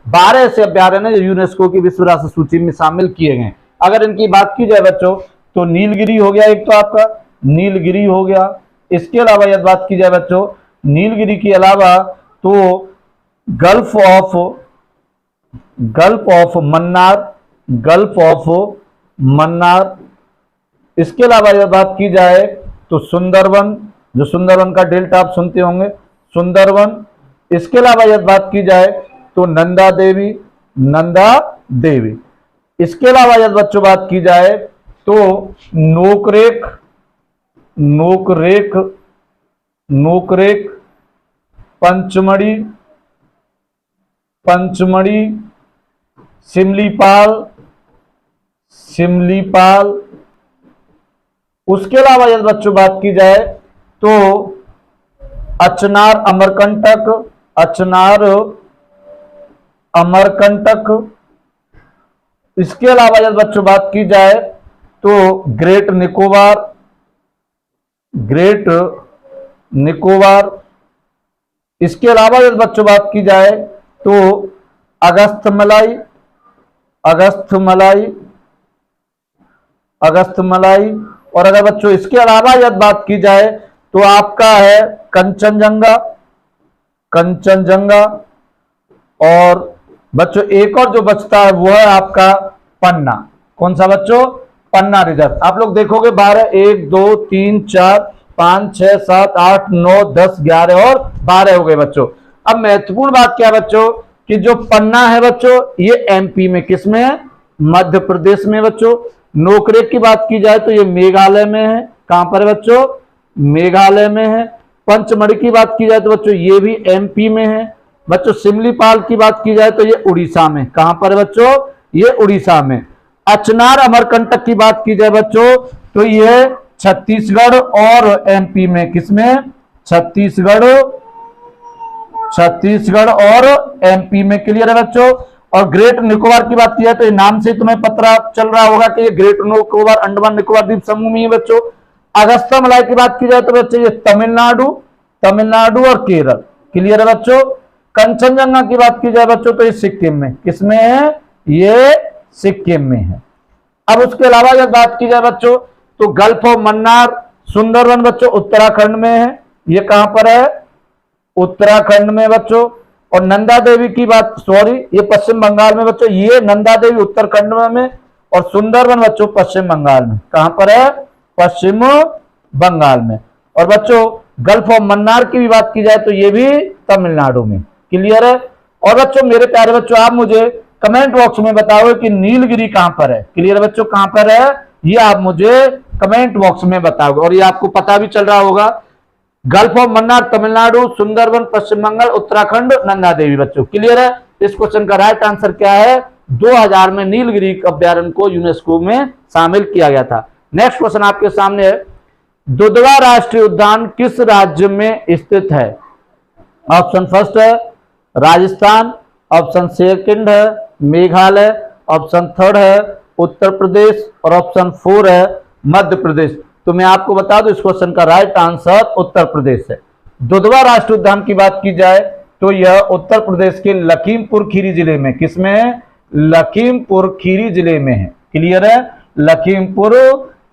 12 ऐसे अभ्यारण्य जो यूनेस्को की विश्व विरासत सूची में शामिल किए गए। अगर इनकी बात की जाए बच्चों तो नीलगिरी हो गया, एक तो आपका नीलगिरी हो गया। इसके अलावा यदि बात की जाए बच्चों नीलगिरी के अलावा तो गल्फ ऑफ मन्नार। इसके अलावा यदि बात की जाए तो सुंदरवन, जो सुंदरवन का डेल्टा आप सुनते होंगे, सुंदरवन। इसके अलावा यदि बात की जाए तो नंदा देवी। इसके अलावा यदि बच्चों बात की जाए तो नोकरेक पंचमढ़ी, पंचमढ़ी, सिमलीपाल, सिमलीपाल। उसके अलावा यदि बच्चों बात की जाए तो अचनार, अमरकंटक, अचनार, अमरकंटक। इसके अलावा यदि बच्चों बात की जाए तो ग्रेट निकोबार, ग्रेट निकोबार। इसके अलावा यदि बच्चों बात की जाए तो अगस्थमलाई, अगस्थमलाई, अगस्थमलाई। और अगर बच्चों इसके अलावा यदि बात की जाए तो आपका है कंचनजंगा, कंचनजंगा। और बच्चों एक और जो बचता है वो है आपका पन्ना। कौन सा बच्चों? पन्ना रिजर्व। आप लोग देखोगे 12, 1 2 3 4 5 6 7 8 9 10 11 और 12 हो गए बच्चों। अब महत्वपूर्ण बात क्या है बच्चों कि जो पन्ना है बच्चों ये एमपी में, किसमें है? मध्य प्रदेश में बच्चों। नोकरेक की बात की जाए तो ये मेघालय में है। कहां पर है बच्चों? मेघालय में है। पंचमढ़ी की बात की जाए तो बच्चों ये भी एमपी में है बच्चों। सिमलीपाल की बात की जाए तो ये उड़ीसा में। कहां पर है बच्चों? ये उड़ीसा में। अचनार अमरकंटक की बात की जाए बच्चों तो ये छत्तीसगढ़ और एमपी में। किसमें? छत्तीसगढ़, छत्तीसगढ़ और एमपी में। क्लियर है बच्चों। और ग्रेट निकोबार की बात की जाए तो नाम से तुम्हें पता चल रहा होगा कि ये ग्रेट निकोबार अंडमान निकोबार द्वीप समूह में है बच्चों। अगस्थमलाई की बात की जाए तो बच्चों ये तमिलनाडु, तमिलनाडु और केरल। क्लियर है बच्चों। कंचनजंगा की बात की जाए बच्चों तो ये सिक्किम में। किसमें है? ये सिक्किम में है। अब उसके अलावा जब बात की जाए बच्चों तो गल्फ ऑफ मन्नार, सुंदरवन बच्चों उत्तराखंड में है। ये कहां पर है? उत्तराखंड में बच्चों। और नंदा देवी की बात, सॉरी ये पश्चिम बंगाल में बच्चों। ये नंदा देवी उत्तराखंड में और सुंदरवन बच्चों पश्चिम बंगाल में। कहां पर है? पश्चिम बंगाल में। और बच्चों गल्फ ऑफ मन्नार की भी बात की जाए तो ये भी तमिलनाडु में। क्लियर है। और बच्चों मेरे प्यारे बच्चों आप मुझे कमेंट बॉक्स में बताओ कि नीलगिरी कहां पर है। क्लियर है बच्चों, कहां पर है ये आप मुझे कमेंट बॉक्स में बताओगे। और ये आपको पता भी चल रहा होगा गल्फ ऑफ मन्नार तमिलनाडु, सुंदरवन पश्चिम बंगाल, उत्तराखंड, नंदा देवी बच्चों। क्लियर है। इस क्वेश्चन का राइट आंसर क्या है? 2000 में नीलगिरी अभ्यारण्य को यूनेस्को में शामिल किया गया था। नेक्स्ट क्वेश्चन आपके सामने है, दुधवा राष्ट्रीय उद्यान किस राज्य में स्थित है? ऑप्शन फर्स्ट है राजस्थान, ऑप्शन सेकंड है मेघालय, ऑप्शन थर्ड है उत्तर प्रदेश और ऑप्शन 4 है मध्य प्रदेश। तो मैं आपको बता दूं इस क्वेश्चन का राइट आंसर उत्तर प्रदेश है। दुधवा राष्ट्रीय उद्यान की बात की जाए तो यह उत्तर प्रदेश के लखीमपुर खीरी जिले में। किसमें है? लखीमपुर खीरी जिले में है। क्लियर है। लखीमपुर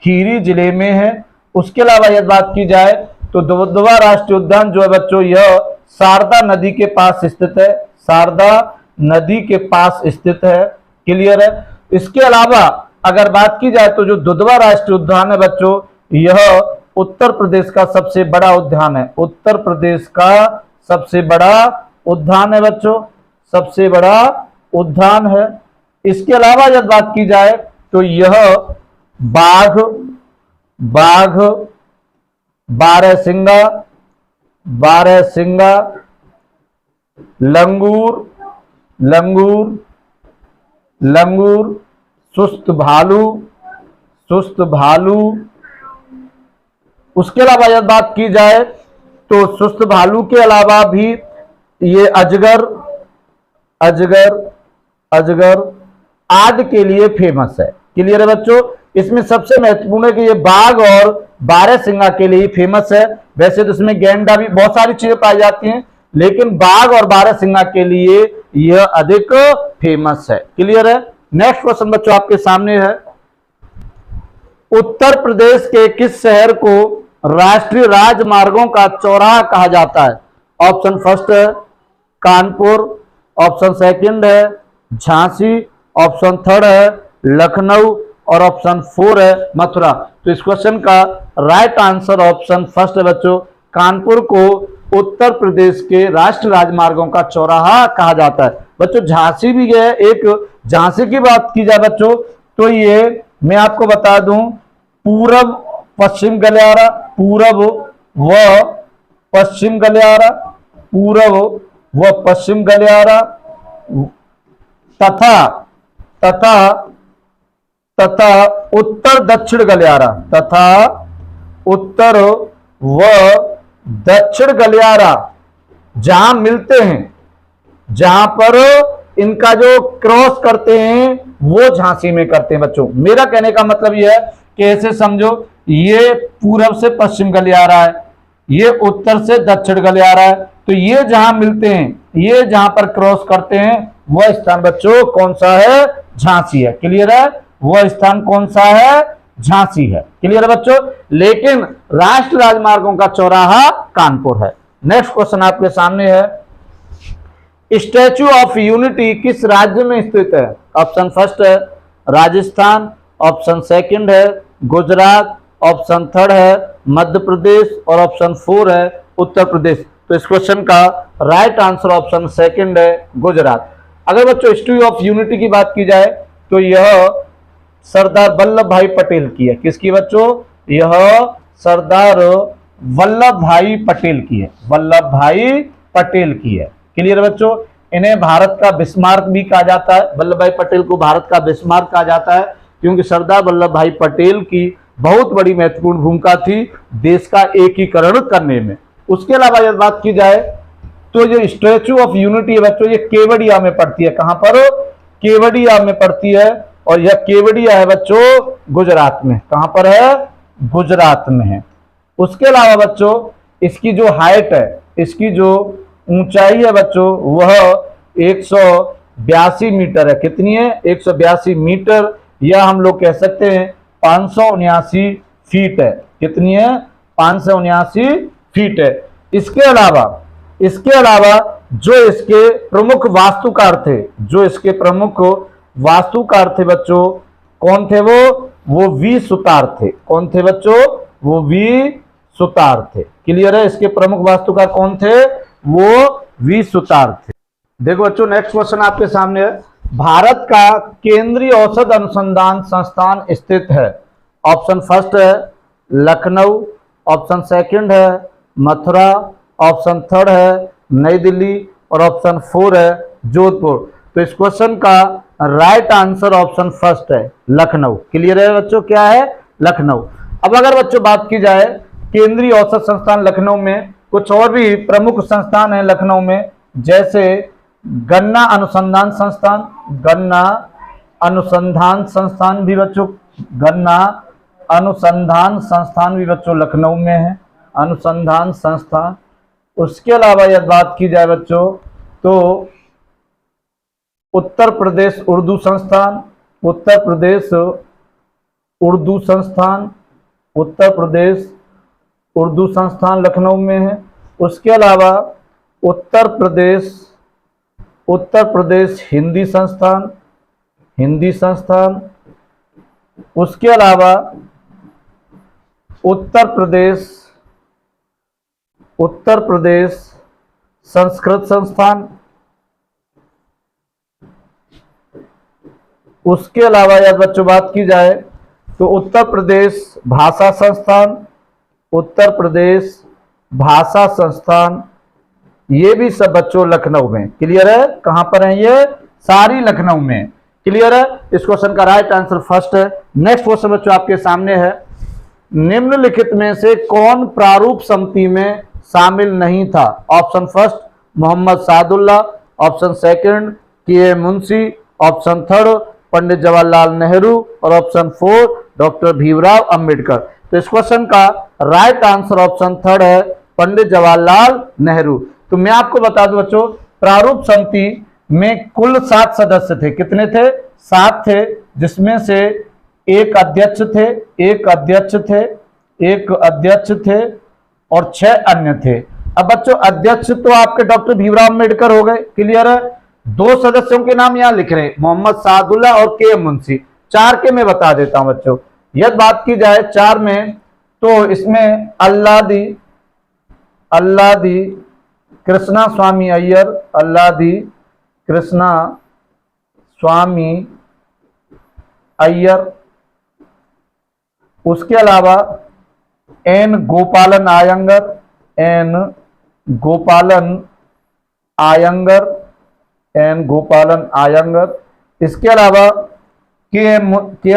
खीरी जिले में है। उसके अलावा यदि बात की जाए तो दुधवा राष्ट्रीय उद्यान जो है बच्चों यह शारदा नदी के पास स्थित है। शारदा नदी के पास स्थित है। क्लियर है। इसके अलावा अगर बात की जाए तो जो दुधवा राष्ट्रीय उद्यान है बच्चों यह उत्तर प्रदेश का सबसे बड़ा उद्यान है। उत्तर प्रदेश का सबसे बड़ा उद्यान है बच्चों, सबसे बड़ा उद्यान है। इसके अलावा यदि बात की जाए तो यह बाघ, बाघ, बारहसिंगा, बारहसिंगा, लंगूर, लंगूर, लंगूर, सुस्त भालू, सुस्त भालू। उसके अलावा यदि बात की जाए तो सुस्त भालू के अलावा भी ये अजगर, अजगर, अजगर आदि के लिए फेमस है। क्लियर है बच्चों। इसमें सबसे महत्वपूर्ण है कि ये बाघ और बारहसिंगा के लिए फेमस है। वैसे तो इसमें गैंडा भी बहुत सारी चीजें पाई जाती हैं लेकिन बाघ और बारहसिंगा के लिए यह अधिक फेमस है। क्लियर है। नेक्स्ट क्वेश्चन बच्चों आपके सामने है, उत्तर प्रदेश के किस शहर को राष्ट्रीय राजमार्गों का चौराहा कहा जाता है? ऑप्शन फर्स्ट है कानपुर, ऑप्शन सेकंड है झांसी, ऑप्शन थर्ड है लखनऊ और ऑप्शन 4 है मथुरा। तो इस क्वेश्चन का राइट आंसर ऑप्शन फर्स्ट है बच्चों। कानपुर को उत्तर प्रदेश के राष्ट्रीय राजमार्गों का चौराहा कहा जाता है। बच्चों झांसी भी है एक। झांसी की बात की जाए बच्चों तो ये मैं आपको बता दूं पूरब पश्चिम गलियारा, पूरब व पश्चिम गलियारा, पूर्व व पश्चिम गलियारा तथा तथा तथा उत्तर दक्षिण गलियारा, तथा उत्तर व दक्षिण गलियारा जहां मिलते हैं, जहां पर इनका जो क्रॉस करते हैं वो झांसी में करते हैं। बच्चों मेरा कहने का मतलब यह है कि ऐसे समझो, ये पूरब से पश्चिम गलियारा है, ये उत्तर से दक्षिण गलियारा है, तो ये जहां मिलते हैं, ये जहां पर क्रॉस करते हैं वह स्थान बच्चों कौन सा है? झांसी है। क्लियर है? वह स्थान कौन सा है? झांसी है। क्लियर है बच्चों? लेकिन राष्ट्रीय राजमार्गों का चौराहा कानपुर है। नेक्स्ट क्वेश्चन आपके सामने है, स्टैच्यू ऑफ यूनिटी किस राज्य में स्थित है? ऑप्शन फर्स्ट है राजस्थान, ऑप्शन सेकंड है गुजरात, ऑप्शन थर्ड है मध्य प्रदेश और ऑप्शन फोर है उत्तर प्रदेश। तो इस क्वेश्चन का राइट आंसर ऑप्शन सेकंड है गुजरात। अगर बच्चों स्टैच्यू ऑफ यूनिटी की बात की जाए तो यह सरदार वल्लभ भाई पटेल की है। किसकी बच्चों? यह सरदार वल्लभ भाई पटेल की है, वल्लभ भाई पटेल की है। क्लियर बच्चों? इन्हें भारत का बिस्मार्क भी कहा जाता है, वल्लभ भाई पटेल को भारत का बिस्मार्क कहा जाता है, क्योंकि सरदार वल्लभ भाई पटेल की बहुत बड़ी महत्वपूर्ण भूमिका थी देश का एकीकरण करने में। उसके अलावा यदि बात की जाए तो ये स्टैच्यू ऑफ यूनिटी है बच्चों, ये केवड़िया में पड़ती है। कहां पर? केवड़िया में पड़ती है, और यह केवड़िया है बच्चों गुजरात में। कहां पर है? गुजरात में है। उसके अलावा बच्चों इसकी जो हाइट है, इसकी जो ऊंचाई है बच्चों वह 182 मीटर है। कितनी है? 182 मीटर, या हम लोग कह सकते हैं 579 फीट है। कितनी है? 579 फीट है। इसके अलावा जो इसके प्रमुख वास्तुकार थे, जो इसके प्रमुख वास्तुकार थे बच्चों, कौन थे वो वी सुतार थे। कौन थे बच्चों? वो वी सुतार थे। क्लियर है? इसके प्रमुख वास्तुकार कौन थे? वो वी सुतार थे। देखो बच्चों नेक्स्ट क्वेश्चन आपके सामने है, भारत का केंद्रीय औषध अनुसंधान संस्थान स्थित है? ऑप्शन फर्स्ट है लखनऊ, ऑप्शन सेकंड है मथुरा, ऑप्शन थर्ड है नई दिल्ली और ऑप्शन फोर है जोधपुर। तो इस क्वेश्चन का राइट आंसर ऑप्शन फर्स्ट है लखनऊ। क्लियर है बच्चों? क्या है? लखनऊ। अब अगर बच्चों बात की जाए केंद्रीय औषध संस्थान लखनऊ में, कुछ और भी प्रमुख संस्थान है लखनऊ में, जैसे गन्ना अनुसंधान संस्थान, गन्ना अनुसंधान संस्थान भी बच्चों, गन्ना अनुसंधान संस्थान भी बच्चों लखनऊ में है, अनुसंधान संस्थान। उसके अलावा यदि बात की जाए बच्चों तो उत्तर प्रदेश उर्दू संस्थान, उत्तर प्रदेश उर्दू संस्थान, उत्तर प्रदेश उर्दू संस्थान लखनऊ में है। उसके अलावा उत्तर प्रदेश हिंदी संस्थान, हिंदी संस्थान। उसके अलावा उत्तर प्रदेश संस्कृत संस्थान। उसके अलावा यदि बच्चों बात की जाए तो उत्तर प्रदेश भाषा संस्थान, उत्तर प्रदेश भाषा संस्थान, ये भी सब बच्चों लखनऊ में। क्लियर है? कहां पर है ये? सारी लखनऊ में। क्लियर है? इस क्वेश्चन का राइट आंसर फर्स्ट है। नेक्स्ट क्वेश्चन बच्चों आपके सामने है, निम्नलिखित में से कौन प्रारूप समिति में शामिल नहीं था? Option first Mohammad Saadulla, option second K Munshi, option third Pandit Jawaharlal Nehru और option four doctor Bhimrao Ambedkar. तो इस क्वेश्चन का राइट आंसर ऑप्शन थर्ड है पंडित जवाहरलाल नेहरू। तो मैं आपको बता दूं बच्चों, प्रारूप समिति में कुल 7 सदस्य थे। कितने थे? 7 थे, जिसमें से एक अध्यक्ष थे और 6 अन्य थे। अब बच्चों अध्यक्ष तो आपके डॉक्टर भीमराव अम्बेडकर हो गए। क्लियर है? 2 सदस्यों के नाम यहां लिख रहे हैं, मोहम्मद सादुल्ला और के मुंशी। 4 के मैं बता देता हूं बच्चों। यदि बात की जाए 4 में तो इसमें अल्लादी कृष्णा स्वामी अय्यर, अल्लादी कृष्णा स्वामी अय्यर। उसके अलावा एन गोपालन आयंगर, एन गोपालन आयंगर, एन गोपालन आयंगर। इसके अलावा के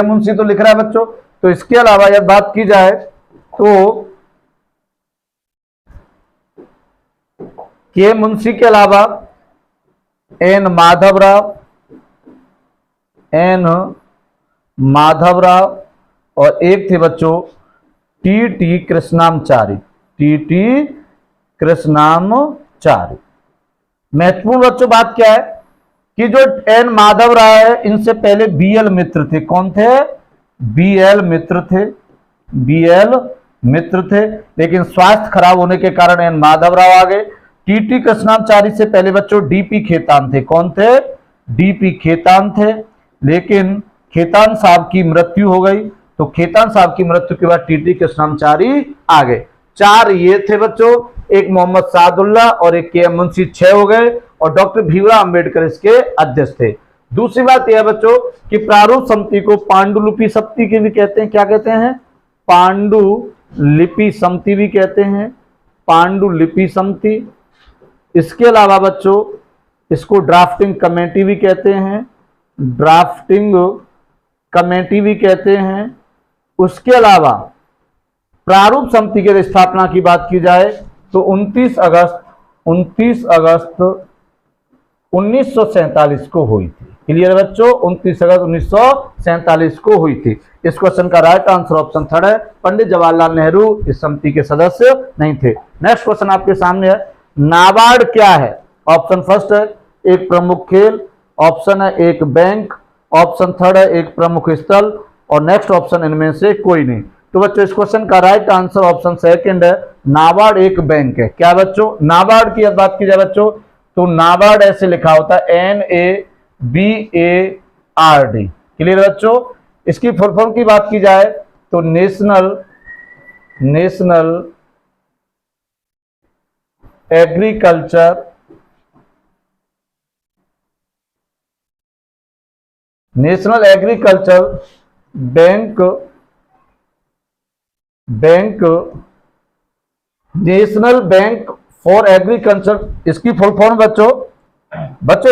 मुंशी तो लिख रहा है बच्चों। तो इसके अलावा यदि बात की जाए तो के मुंशी के अलावा एन माधवराव और एक थे बच्चों टी कृष्णामचारी, टी कृष्णामचारी। महत्वपूर्ण बच्चों बात क्या है कि जो एन माधवराव है इनसे पहले बीएल मित्र थे। कौन थे? बीएल मित्र थे, लेकिन स्वास्थ्य खराब होने के कारण एन माधवराव आ गए। टी कृष्णामचारी से पहले बच्चों डीपी खेतान थे। कौन थे? डीपी खेतान थे, लेकिन खेतान साहब की मृत्यु हो गई, तो खेतान साहब की मृत्यु के बाद टी कृष्णामचारी आ गए। 4 ये थे बच्चों, एक मोहम्मद सादुल्ला और एक के मुंशी 6 हो गए, और डॉक्टर भीमराव अंबेडकर इसके अध्यक्ष थे। दूसरी बात यह बच्चों कि प्रारूप समिति को पांडुलिपि समिति की भी कहते हैं। क्या कहते हैं? पांडुलिपि समिति भी कहते हैं, पांडुलिपि समिति। इसके अलावा बच्चों इसको ड्राफ्टिंग कमेटी भी कहते हैं, ड्राफ्टिंग कमेटी भी कहते हैं। उसके अलावा प्रारूप समिति की स्थापना की बात की जाए तो 29 अगस्त 1947 को हुई थी। क्लियर है बच्चों? 29 अगस्त 1947 को हुई थी। इस क्वेश्चन का राइट आंसर ऑप्शन 3 है। पंडित जवाहरलाल नेहरू इस समिति के सदस्य नहीं थे। नेक्स्ट क्वेश्चन आपके सामने है, नाबार्ड क्या है? ऑप्शन फर्स्ट है एक प्रमुख खेल, ऑप्शन है एक बैंक, ऑप्शन थर्ड है एक प्रमुख स्थल, और नेक्स्ट ऑप्शन इनमें से कोई नहीं। तो बच्चों इस क्वेश्चन का राइट आंसर ऑप्शन सेकंड है, नाबार्ड एक बैंक है। क्या बच्चों? नाबार्ड की बात की जाए बच्चों तो नाबार्ड ऐसे लिखा होता है NABARD। क्लियर बच्चों? इसकी फुल फॉर्म की बात की जाए तो national agriculture bank, national bank for agriculture. इसकी फुल फॉर्म बच्चों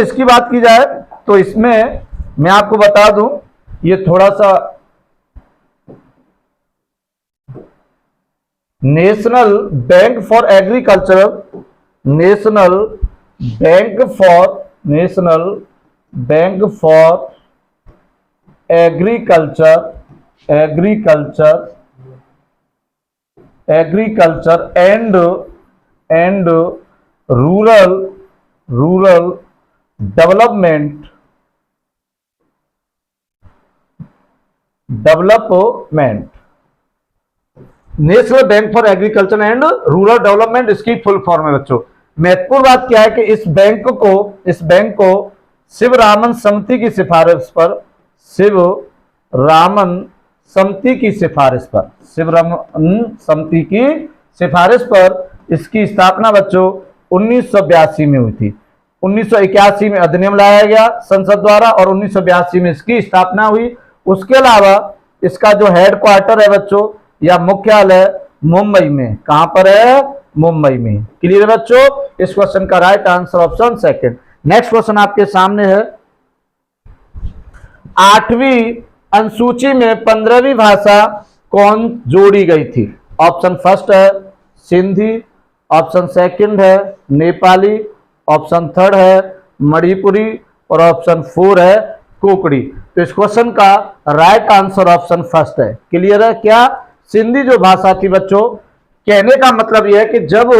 इसकी बात की जाए तो इसमें मैं आपको बता दूं, ये थोड़ा सा national bank for agriculture, national bank for agriculture and rural development national bank for agriculture and rural development इसकी फुल फॉर्म है बच्चों। महत्वपूर्ण बात क्या है कि इस बैंक को शिवरामन समिति की सिफारिश पर, शिवरामन समिति की सिफारिश पर इसकी स्थापना बच्चों 1982 में हुई थी। 1981 में अधिनियम लाया गया संसद द्वारा और 1982 में इसकी स्थापना हुई। उसके अलावा इसका जो हेडक्वार्टर है बच्चों या मुख्यालय मुंबई में, कहां पर है? मुंबई में। क्लियर है बच्चों? इस क्वेश्चन का right answer option second. Next question आपके सामने है, 8वीं अनुसूची में 15वीं भाषा कौन जोड़ी गई थी? ऑप्शन फर्स्ट है सिंधी, ऑप्शन सेकंड है नेपाली, ऑप्शन थर्ड है मणिपुरी और ऑप्शन 4 है कोकड़ी। तो इस क्वेश्चन का राइट आंसर ऑप्शन फर्स्ट है। क्लियर है? क्या सिंधी जो भाषा थी बच्चों, कहने का मतलब यह है कि जब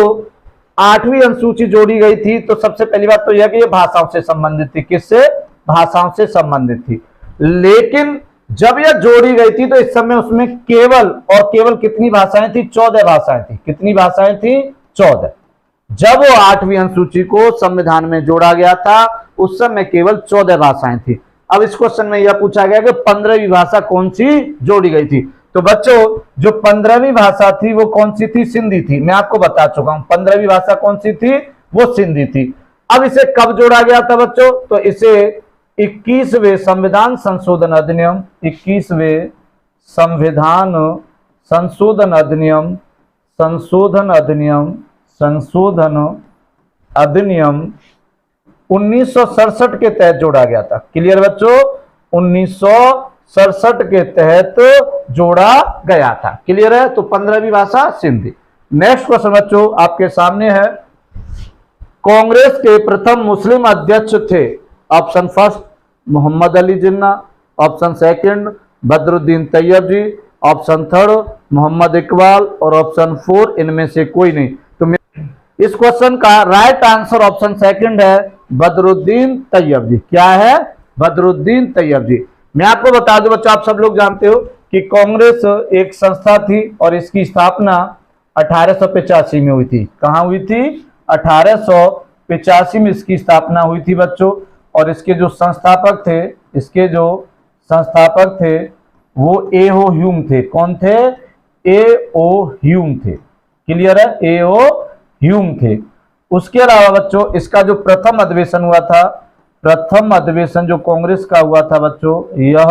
8वीं अनुसूची जोड़ी गई थी तो सबसे पहली बात तो यह कि यह भाषाओं से संबंधित थी। किससे? भाषाओं से संबंधित थी। लेकिन जब यह जोड़ी गई थी तो इस समय उसमें केवल कितनी भाषाएं थी? 14 भाषाएं थी। कितनी भाषाएं थी? 14। जब वो 8वीं अनुसूची को संविधान में जोड़ा गया था उस समय केवल 14 भाषाएं थी। अब इस क्वेश्चन में यह पूछा गया कि 15वीं भाषा कौन सी जोड़ी गई थी? तो बच्चों जो 15वीं भाषा थी वो कौन सी थी? सिंधी थी। मैं आपको बता चुका हूं 15वीं भाषा कौन सी थी? वो सिंधी थी। अब इसे कब जोड़ा गया था बच्चों? तो इसे 21वें संविधान संशोधन अधिनियम, 21वें संविधान संशोधन अधिनियम 1967 के तहत जोड़ा गया था। क्लियर बच्चों, 1967 के तहत जोड़ा गया था। क्लियर है। तो 15वीं भाषा सिंधी। नेक्स्ट क्वेश्चन बच्चों आपके सामने है, कांग्रेस के प्रथम मुस्लिम अध्यक्ष थे। Option first Mohammad Ali Jinnah, option second Badruddin Tayyab जी, ऑप्शन थर्ड मोहम्मद इकबाल और ऑप्शन 4 इनमें से कोई नहीं। तो इस क्वेश्चन का राइट आंसर ऑप्शन सेकंड है बदरुद्दीन तैयब जी। क्या है? बदरुद्दीन तैयब जी। मैं आपको बता दूं बच्चों, आप सब लोग जानते हो कि कांग्रेस एक संस्था थी और इसकी स्थापना 1885 में हुई थी। कहां हुई थी? 1885 में इसकी स्थापना हुई थी बच्चों। और इसके जो संस्थापक थे वो ए.ओ. ह्यूम थे। कौन थे? ए.ओ. ह्यूम थे। क्लियर है? ए.ओ. ह्यूम थे। उसके अलावा बच्चों इसका जो प्रथम अधिवेशन हुआ था, प्रथम अधिवेशन जो कांग्रेस का हुआ था बच्चों, यह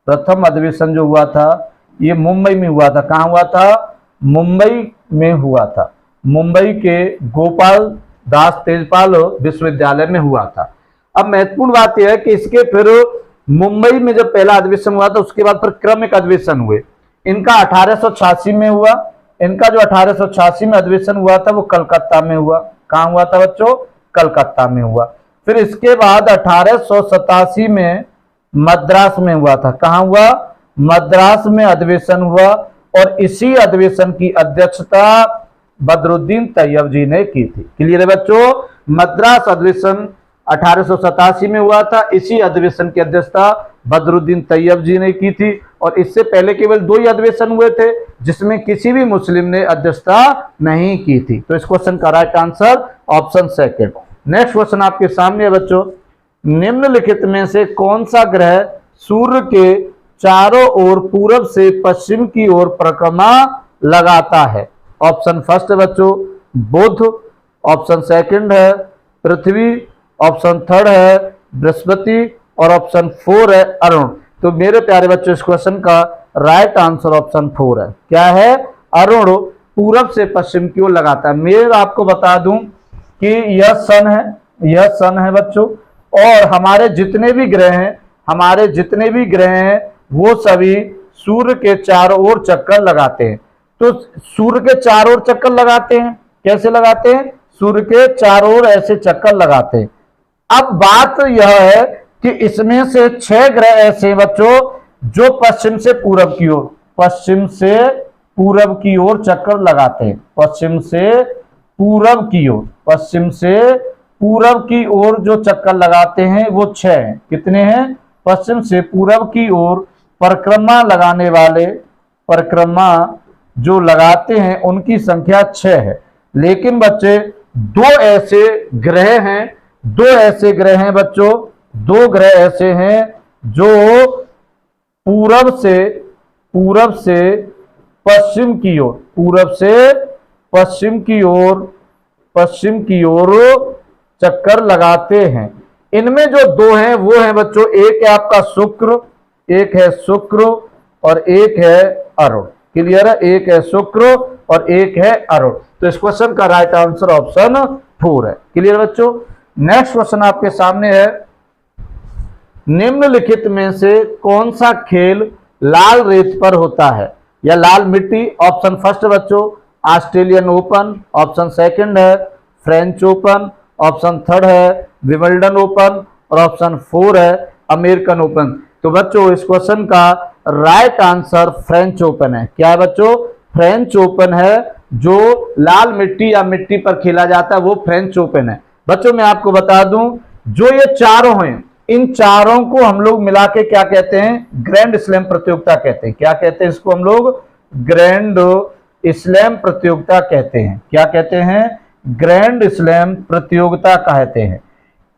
प्रथम अधिवेशन जो हुआ था ये मुंबई में हुआ था। कहां हुआ था? मुंबई में हुआ था। मुंबई के गोपाल दास तेजपाल विश्वविद्यालय में हुआ था। अब महत्वपूर्ण बात यह है कि इसके फिर मुंबई में जब पहला अधिवेशन हुआ था उसके बाद फिर क्रमिक अधिवेशन हुए। इनका 1886 में हुआ। इनका जो 1886 में अधिवेशन हुआ था वो कलकत्ता में हुआ। कहां हुआ था बच्चों? कलकत्ता में हुआ। फिर इसके बाद 1887 में मद्रास में हुआ था। कहां हुआ? मद्रास में अधिवेशन हुआ और इसी अधिवेशन की अध्यक्षता बदरुद्दीन तैयब जी ने की थी। क्लियर है बच्चों? मद्रास अधिवेशन 1887 में हुआ था। इसी अधिवेशन की अध्यक्षता बदरुद्दीन तैयब जी ने की थी और इससे पहले केवल 2 ही अधिवेशन हुए थे जिसमें किसी भी मुस्लिम ने अध्यक्षता नहीं की थी। तो इस क्वेश्चन का right answer option second. Next question आपके सामने है बच्चों, निम्नलिखित में से कौन सा ग्रह सूर्य के चारों ओर पूरब से पश्चिम की ओर परिक्रमा लगाता है? ऑप्शन फर्स्ट है बच्चों बुध, ऑप्शन सेकंड है पृथ्वी, ऑप्शन थर्ड है बृहस्पति और ऑप्शन 4 है अरुण। तो मेरे प्यारे बच्चों इस क्वेश्चन का राइट आंसर ऑप्शन 4 है। क्या है? अरुण पूरब से पश्चिम की ओर लगाता है। मैं आपको बता दूं कि यह सन है बच्चों। और हमारे जितने भी ग्रह हैं वो सभी सूर्य के चारों ओर चक्कर लगाते हैं। तो सूर्य के चारों ओर चक्कर लगाते हैं। कैसे लगाते हैं? सूर्य के चारों ओर ऐसे चक्कर लगाते हैं। अब बात यह है कि इसमें से 6 ग्रह ऐसे हैं बच्चों जो पश्चिम से पूरब की ओर चक्कर लगाते हैं। पश्चिम से पूरब की ओर जो चक्कर लगाते हैं वो 6 हैं। कितने हैं? पश्चिम से पूरब की ओर परिक्रमा जो लगाते हैं उनकी संख्या 6 है। लेकिन बच्चे 2 ऐसे ग्रह हैं बच्चों, 2 ग्रह ऐसे हैं जो पूरब से पश्चिम की ओर चक्कर लगाते हैं। इनमें जो 2 हैं वो हैं बच्चों, एक है आपका शुक्र और एक है अरुण। क्लियर है? एक है शुक्र और एक है अरुण। तो इस क्वेश्चन का राइट आंसर ऑप्शन 4 है। क्लियर बच्चों? नेक्स्ट क्वेश्चन आपके सामने है, निम्नलिखित में से कौन सा खेल लाल रेत पर होता है या लाल मिट्टी? ऑप्शन फर्स्ट बच्चों ऑस्ट्रेलियन ओपन, ऑप्शन सेकंड है फ्रेंच ओपन, ऑप्शन थर्ड है विंबलडन ओपन और ऑप्शन 4 है अमेरिकन ओपन। तो बच्चों इस क्वेश्चन का राइट आंसर फ्रेंच ओपन है। क्या है बच्चों? फ्रेंच ओपन है। जो लाल मिट्टी या मिट्टी पर खेला जाता है वो फ्रेंच ओपन है। बच्चों मैं आपको बता दूं, जो ये चारों हैं इन चारों को हम लोग मिला के क्या कहते हैं? ग्रैंड स्लैम प्रतियोगिता कहते हैं। क्या कहते हैं इसको हम लोग? ग्रैंड स्लैम प्रतियोगिता कहते हैं। क्या कहते हैं? ग्रैंड स्लैम प्रतियोगिता कहते हैं।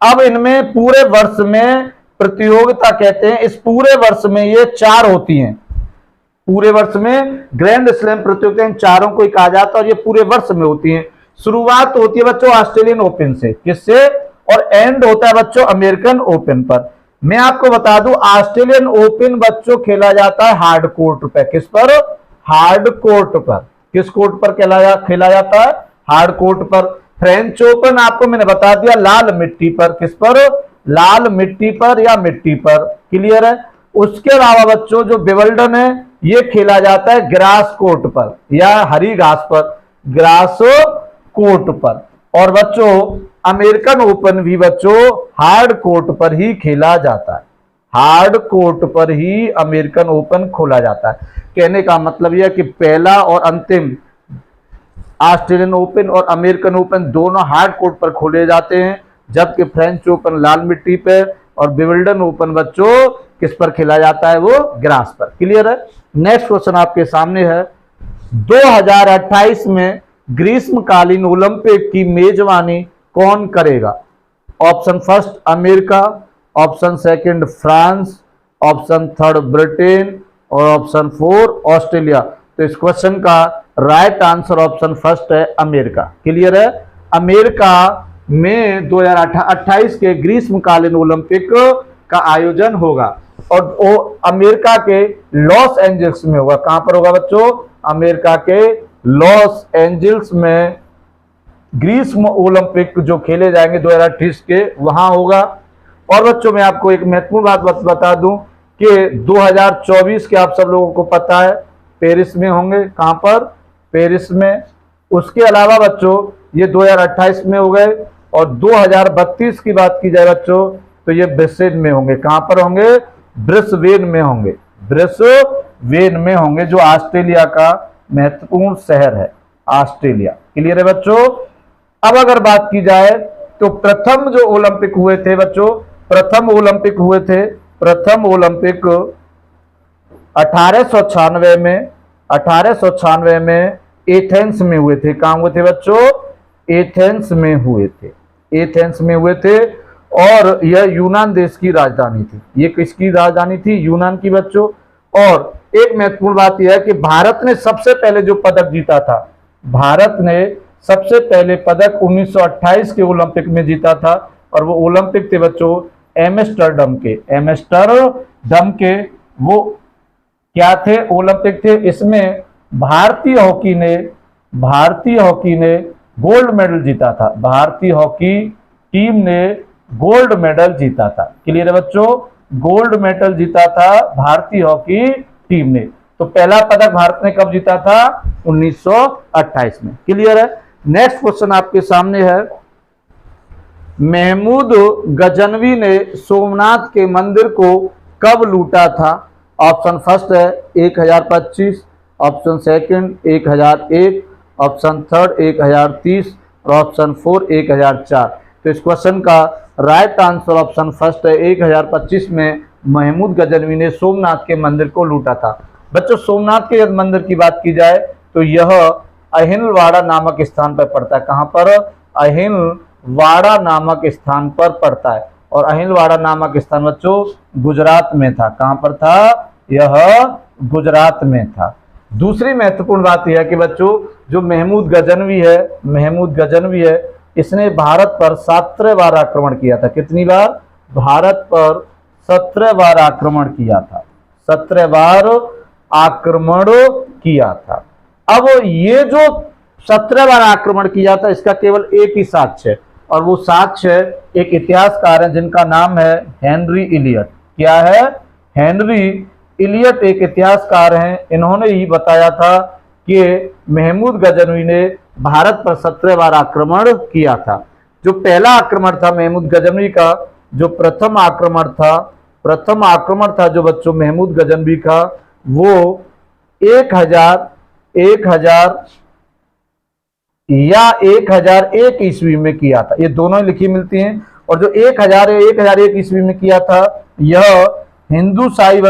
अब इनमें पूरे वर्ष में प्रतियोगिता कहते हैं, इस पूरे वर्ष में ये 4 होती हैं। पूरे वर्ष में ग्रैंड स्लैम प्रतियोगिता इन चारों को कहा जाता है और ये पूरे वर्ष में होती हैं। शुरुआत होती है बच्चों ऑस्ट्रेलियन ओपन से, किससे? और एंड होता है बच्चों अमेरिकन ओपन पर। मैं आपको बता दूं ऑस्ट्रेलियन ओपन बच्चों खेला जाता है हार्ड कोर्ट पर। किस पर? हार्ड कोर्ट पर। किस कोर्ट पर खेला जाता है? हार्ड कोर्ट पर। फ्रेंच ओपन आपको मैंने बता दिया लाल मिट्टी पर, किस पर, लाल मिट्टी पर या मिट्टी पर, क्लियर है। उसके अलावा बच्चों जो विंबलडन है ये खेला जाता है ग्रास कोर्ट पर या हरी घास पर, ग्रास कोर्ट पर। और बच्चों अमेरिकन ओपन भी बच्चों हार्ड कोर्ट पर ही खेला जाता है, हार्ड कोर्ट पर ही अमेरिकन ओपन खोला जाता है। कहने का मतलब यह कि पहला और अंतिम ऑस्ट्रेलियन ओपन और अमेरिकन ओपन दोनों हार्ड कोर्ट पर खोले जाते हैं, जबकि फ्रेंच ओपन लाल मिट्टी पे और विंबलडन ओपन बच्चों किस पर खेला जाता है, वो ग्रास पर, क्लियर है। नेक्स्ट क्वेश्चन आपके सामने है, 2028 में ग्रीष्मकालीन ओलंपिक की मेजबानी कौन करेगा? Option first America, option second France, option third Britain और ऑप्शन फोर ऑस्ट्रेलिया। तो इस क्वेश्चन का राइट आंसर ऑप्शन फर्स्ट है अमेरिका, क्लियर है। अमेरिका में 2028 के ग्रीष्मकालीन ओलंपिक का आयोजन होगा और वो अमेरिका के लॉस एंजल्स में होगा। कहां पर होगा बच्चों? अमेरिका के लॉस एंजल्स में ग्रीष्म ओलंपिक जो खेले जाएंगे 2028 के, वहां होगा। और बच्चों मैं आपको एक महत्वपूर्ण बात बता दूं कि 2024 के आप सब लोगों को पता है पेरिस में होंगे। कहां पर? पेरिस में। उसके अलावा बच्चों ये 2028 में हो गए और 2032 की बात की जाए बच्चों तो ये ब्रिस्बेन में होंगे। कहां पर होंगे? ब्रिस्बेन में होंगे, ब्रिस्बेन में होंगे, जो ऑस्ट्रेलिया का महत्वपूर्ण शहर है, ऑस्ट्रेलिया, क्लियर है बच्चों। अब अगर बात की जाए तो प्रथम जो ओलंपिक हुए थे बच्चों, प्रथम ओलंपिक हुए थे, प्रथम ओलंपिक 1896 में एथेंस में हुए थे। कहां हुए थे बच्चों? एथेंस में हुए थे, एथेंस में हुए थे। और यह यूनान देश की राजधानी थी। ये किसकी राजधानी थी? यूनान की बच्चों। और एक महत्वपूर्ण बात यह है कि भारत ने सबसे पहले जो पदक जीता था, भारत ने सबसे पहले पदक 1928 के ओलंपिक में जीता था और वो ओलंपिक थे बच्चों एम्स्टर्डम के, एम्स्टर्डम के वो क्या थे? ओलंपिक थे। इसमें भारतीय हॉकी ने गोल्ड मेडल जीता था, भारतीय हॉकी टीम ने गोल्ड मेडल जीता था, क्लियर है बच्चों। गोल्ड मेडल जीता था भारतीय हॉकी टीम ने। तो पहला पदक भारत ने कब जीता था? 1928 में, क्लियर है। नेक्स्ट क्वेश्चन आपके सामने है, महमूद गजनवी ने सोमनाथ के मंदिर को कब लूटा था? ऑप्शन फर्स्ट है 1025, ऑप्शन सेकंड 1001, ऑप्शन थर्ड 1030 और ऑप्शन फोर 1004। तो इस क्वेश्चन का राइट आंसर ऑप्शन फर्स्ट है 1025 में महमूद गजनवी ने सोमनाथ के मंदिर को लूटा था। बच्चों सोमनाथ के मंदिर की बात की जाए तो यह अहिलवाड़ा नामक स्थान पर पड़ता है। कहां पर? अहिलवाड़ा नामक स्थान पर पड़ता है। और अहिलवाड़ा नामक स्थान बच्चों गुजरात में था। कहां पर था? यह गुजरात में था। दूसरी महत्वपूर्ण बात यह है कि बच्चों जो महमूद गजनवी है इसने भारत पर 17 बार आक्रमण किया था। कितनी बार? भारत पर 17 बार आक्रमण किया था, 17 बार आक्रमण किया था। अब ये जो 17 बार आक्रमण किया था इसका केवल एक ही साक्ष्य है और वो साक्ष्य एक इतिहासकार है जिनका नाम है हेनरी इलियट। क्या है? हेनरी इलियट एक इतिहासकार हैं। इन्होंने ही बताया था कि महमूद गजनवी ने भारत पर 17 बार आक्रमण किया था। जो पहला आक्रमण था महमूद गजनवी का, जो प्रथम आक्रमण था जो बच्चों महमूद गजनवी का, वो 1000 या 1001 ईस्वी में किया था। ये दोनों ही लिखी मिलती हैं। और जो 1001 ईस्वी में किया था यह हिंदू शाही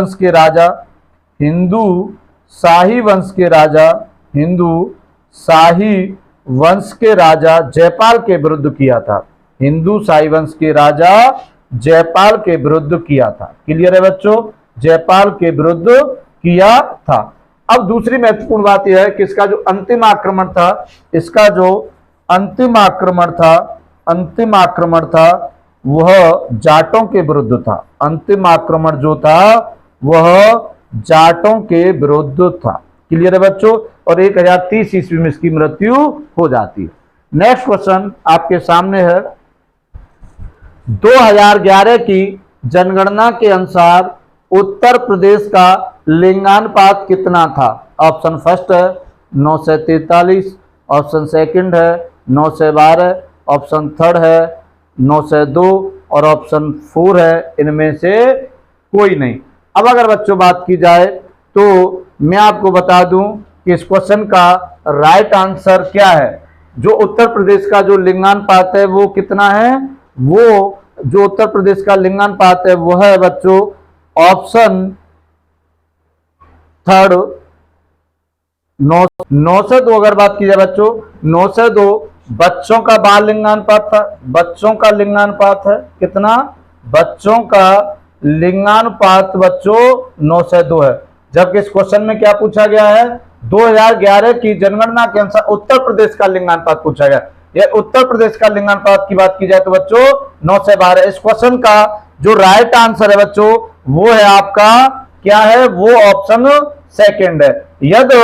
वंश के राजा जयपाल के विरुद्ध किया था। हिंदू शाही वंश के राजा जयपाल के विरुद्ध किया था, क्लियर है बच्चों? जयपाल के विरुद्ध किया था। अब दूसरी महत्वपूर्ण बात यह है कि इसका जो अंतिम आक्रमण था वह जाटों के विरुद्ध था। अंतिम आक्रमण जो था वह जाटों के विरुद्ध था, क्लियर है बच्चों? और 1030 ईस्वी में इसकी मृत्यु हो जाती है। नेक्स्ट क्वेश्चन आपके सामने है, 2011 की जनगणना के अनुसार उत्तर प्रदेश का लिंगानुपात कितना था? ऑप्शन फर्स्ट है 9 से 43, ऑप्शन सेकंड है 9 से 12, ऑप्शन थर्ड है 9 से 2 और ऑप्शन 4 है इनमें से कोई नहीं। अब अगर बच्चों बात की जाए तो मैं आपको बता दूं कि इस क्वेश्चन का राइट आंसर क्या है। जो उत्तर प्रदेश का जो लिंगानुपात है वो कितना है? वो जो उत्तर प्रदेश का लिंगानुपात है वो है बच्चों ऑप्शन थर्ड 9 से 2। अगर बात की जाए बच्चों 9 से 2 बच्चों का बाल लिंगानुपात था। बच्चों का लिंगानुपात है कितना? बच्चों का लिंगानुपात बच्चों 9 से 2 है। जबकि इस क्वेश्चन में क्या पूछा गया है? 2011 की जनगणना के अनुसार उत्तर प्रदेश का लिंगानुपात पूछा गया। ये उत्तर प्रदेश का लिंगानुपात की बात की जाए तो बच्चों 9 से 12। इस क्वेश्चन का जो राइट आंसर है बच्चों वो है आपका क्या है? वो ऑप्शन सेकंड है। यदि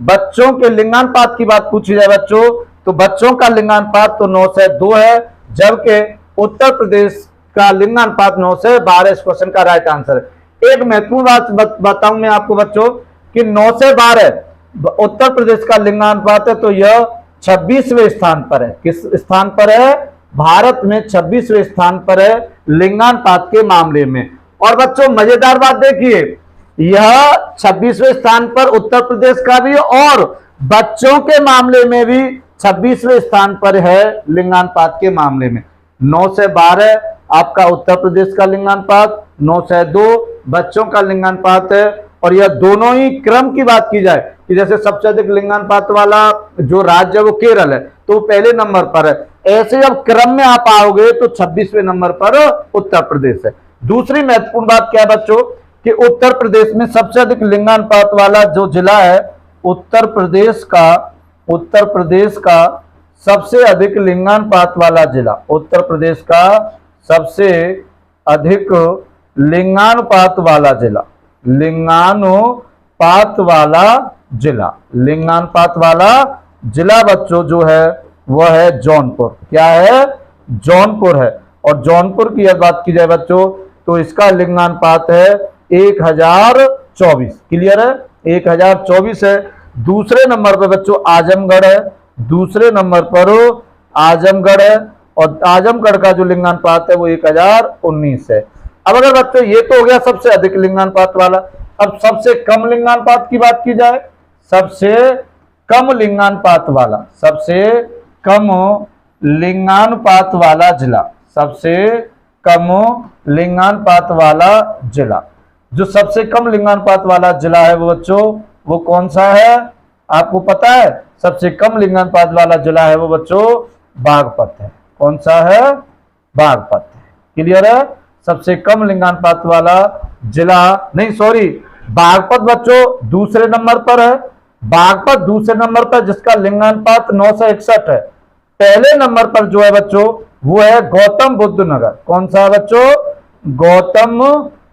बच्चों के लिंगानुपात की बात पूछी जाए बच्चों तो बच्चों का लिंगानुपात तो 9 से 2 है, जबकि उत्तर प्रदेश का लिंगानुपात 9 से 12 इस क्वेश्चन का राइट आंसर है। एक महत्वपूर्ण बात बताऊं मैं आपको बच्चों कि 9 से 12 उत्तर प्रदेश का लिंगानुपात है तो यह 26वें स्थान पर है। किस स्थान पर है? भारत में 26वें स्थान पर है लिंगानुपात के मामले में। और बच्चों मजेदार बात देखिए, यह 26वें स्थान पर उत्तर प्रदेश का भी और बच्चों के मामले में भी 26वें स्थान पर है लिंगानुपात के मामले में। 9 से 12 आपका उत्तर प्रदेश का लिंगानुपात, 9 से 2 बच्चों का लिंगानुपात है। और यह दोनों ही क्रम की बात की जाए कि जैसे सबसे अधिक लिंगानुपात वाला जो राज्य है वो केरल है तो पहले नंबर पर है, ऐसे जब क्रम में आप आओगे तो 26वें नंबर पर उत्तर प्रदेश है। दूसरी महत्वपूर्ण बात क्या है बच्चों कि उत्तर प्रदेश में सबसे अधिक लिंगानुपात वाला जो जिला है उत्तर प्रदेश का सबसे अधिक लिंगानुपात वाला जिला, उत्तर प्रदेश का सबसे अधिक लिंगानुपात वाला जिला, लिंगानुपात वाला जिला बच्चों जो है वह है जौनपुर। क्या है? जौनपुर है। और जौनपुर की अगर बात की जाए बच्चों तो इसका लिंगानुपात है 1024। क्लियर है? 1024 है। दूसरे नंबर पर बच्चों आजमगढ़ है, दूसरे नंबर पर आजमगढ़ है और आजमगढ़ का जो लिंगानुपात है वो 1019 है। अब अगर बच्चों ये तो हो गया सबसे अधिक लिंगानुपात वाला, अब सबसे कम लिंगानुपात की बात की जाए, सबसे कम लिंगानुपात वाला, सबसे कम लिंगानुपात वाला जिला, सबसे कम लिंगानुपात वाला जिला, जो सबसे कम लिंगानुपात वाला जिला है वो बच्चों वो कौन सा है? आपको पता है? सबसे कम लिंगानुपात वाला जिला है वो बच्चों बागपत है। कौन सा है? बागपत है। क्लियर है? सबसे कम लिंगानुपात वाला जिला नहीं, सॉरी, बागपत बच्चों दूसरे नंबर पर है। बागपत दूसरे नंबर पर जिसका लिंगानुपात 9 से 61 है। पहले नंबर पर जो है बच्चों वो है गौतम बुद्ध नगर। कौन सा है बच्चों? गौतम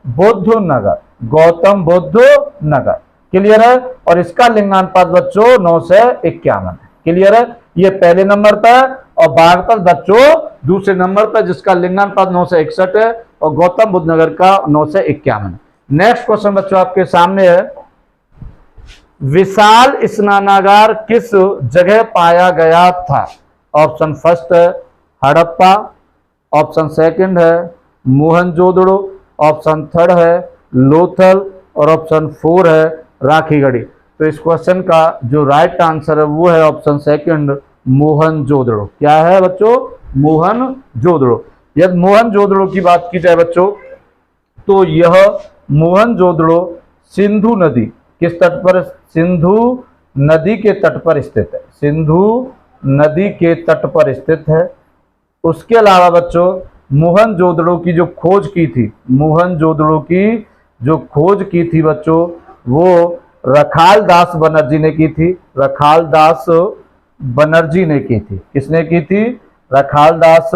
बुद्ध नगर, गौतम बुद्ध नगर। क्लियर है? और इसका लिंगानुपात बच्चों 9 से 51 है। क्लियर है? ये पहले नंबर पर और बागपत बच्चों दूसरे नंबर पर जिसका लिंगानुपात 9 से 61 है और गौतम बुद्ध नगर का 9 से 51 है। नेक्स्ट क्वेश्चन बच्चों आपके सामने है, विशाल स्नानागार किस जगह पाया गया था? ऑप्शन फर्स्ट है हड़प्पा, ऑप्शन सेकंड है मोहनजोदड़ो, ऑप्शन थर्ड है लोथल और ऑप्शन 4 है राखीगढ़ी। तो इस क्वेश्चन का जो राइट आंसर है वो है ऑप्शन सेकंड मोहनजोदड़ो। क्या है बच्चों? मोहनजोदड़ो। यदि मोहनजोदड़ो की बात की जाए बच्चों तो यह मोहनजोदड़ो सिंधु नदी किस तट पर? सिंधु नदी के तट पर स्थित है। सिंधु नदी के तट पर स्थित है। उसके अलावा बच्चों मोहनजोदड़ो की जो खोज की थी, मोहनजोदड़ो की जो खोज की थी बच्चों वो रखाल दास बनर्जी ने की थी। रखाल दास बनर्जी ने की थी। किसने की थी? रखाल दास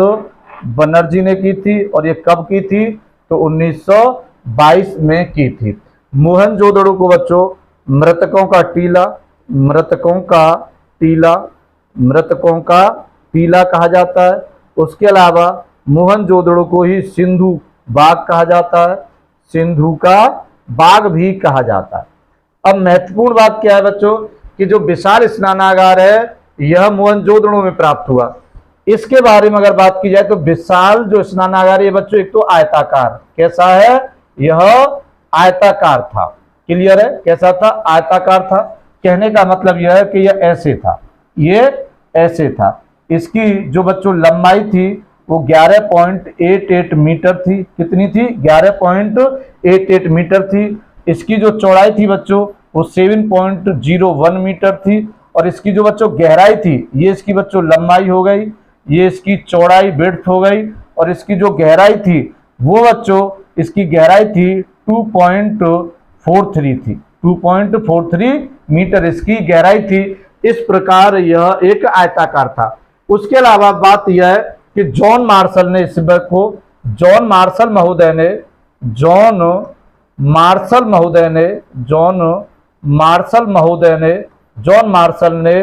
बनर्जी ने की थी। और ये कब की थी? तो 1922 में की थी। मोहनजोदड़ो को बच्चों मृतकों का टीला, मृतकों का टीला, मृतकों का टीला कहा जाता है। उसके अलावा मोहनजोदड़ो को ही सिंधु बाग कहा जाता है, सिंधु का बाग भी कहा जाता है। अब महत्वपूर्ण बात क्या है बच्चों कि जो विशाल स्नानागार है यह मोहनजोदड़ो में प्राप्त हुआ। इसके बारे में अगर बात की जाए तो विशाल जो स्नानागार है बच्चों एक तो आयताकार, कैसा है यह आयताकार था। क्लियर है, कैसा था, आयताकार था। कहने का मतलब यह है कि यह ऐसे था, ये ऐसे था। इसकी जो बच्चों लंबाई थी वो 11.88 मीटर थी। कितनी थी, 11.88 मीटर थी। इसकी जो चौड़ाई थी बच्चों वो 7.01 मीटर थी। और इसकी जो बच्चों गहराई थी, ये इसकी बच्चों लंबाई हो गई, ये इसकी चौड़ाई विड्थ हो गई, और इसकी जो गहराई थी वो बच्चों इसकी गहराई थी 2.43 थी, 2.43 मीटर इसकी गहराई थी। इस प्रकार यह एक आयताकार था। उसके अलावा बात यह है कि जॉन मार्शल ने इस वर्क को, जॉन मार्शल मार्शल ने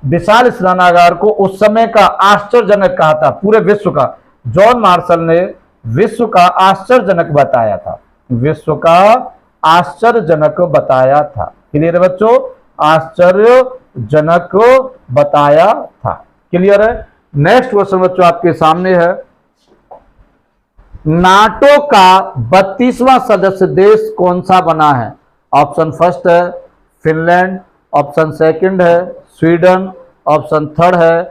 विशाल स्नानागार को उस समय का आश्चर्यजनक कहा था, पूरे विश्व का। जॉन मार्शल ने विश्व का आश्चर्यजनक बताया था, विश्व का आश्चर्यजनक बताया था। क्लियर है बच्चों, आश्चर्यजनक बताया था। क्लियर है। नेक्स्ट क्वेश्चन बच्चों आपके सामने है, नाटो का 32वां सदस्य देश कौन सा बना है? ऑप्शन फर्स्ट है फिनलैंड, ऑप्शन सेकंड है स्वीडन, ऑप्शन थर्ड है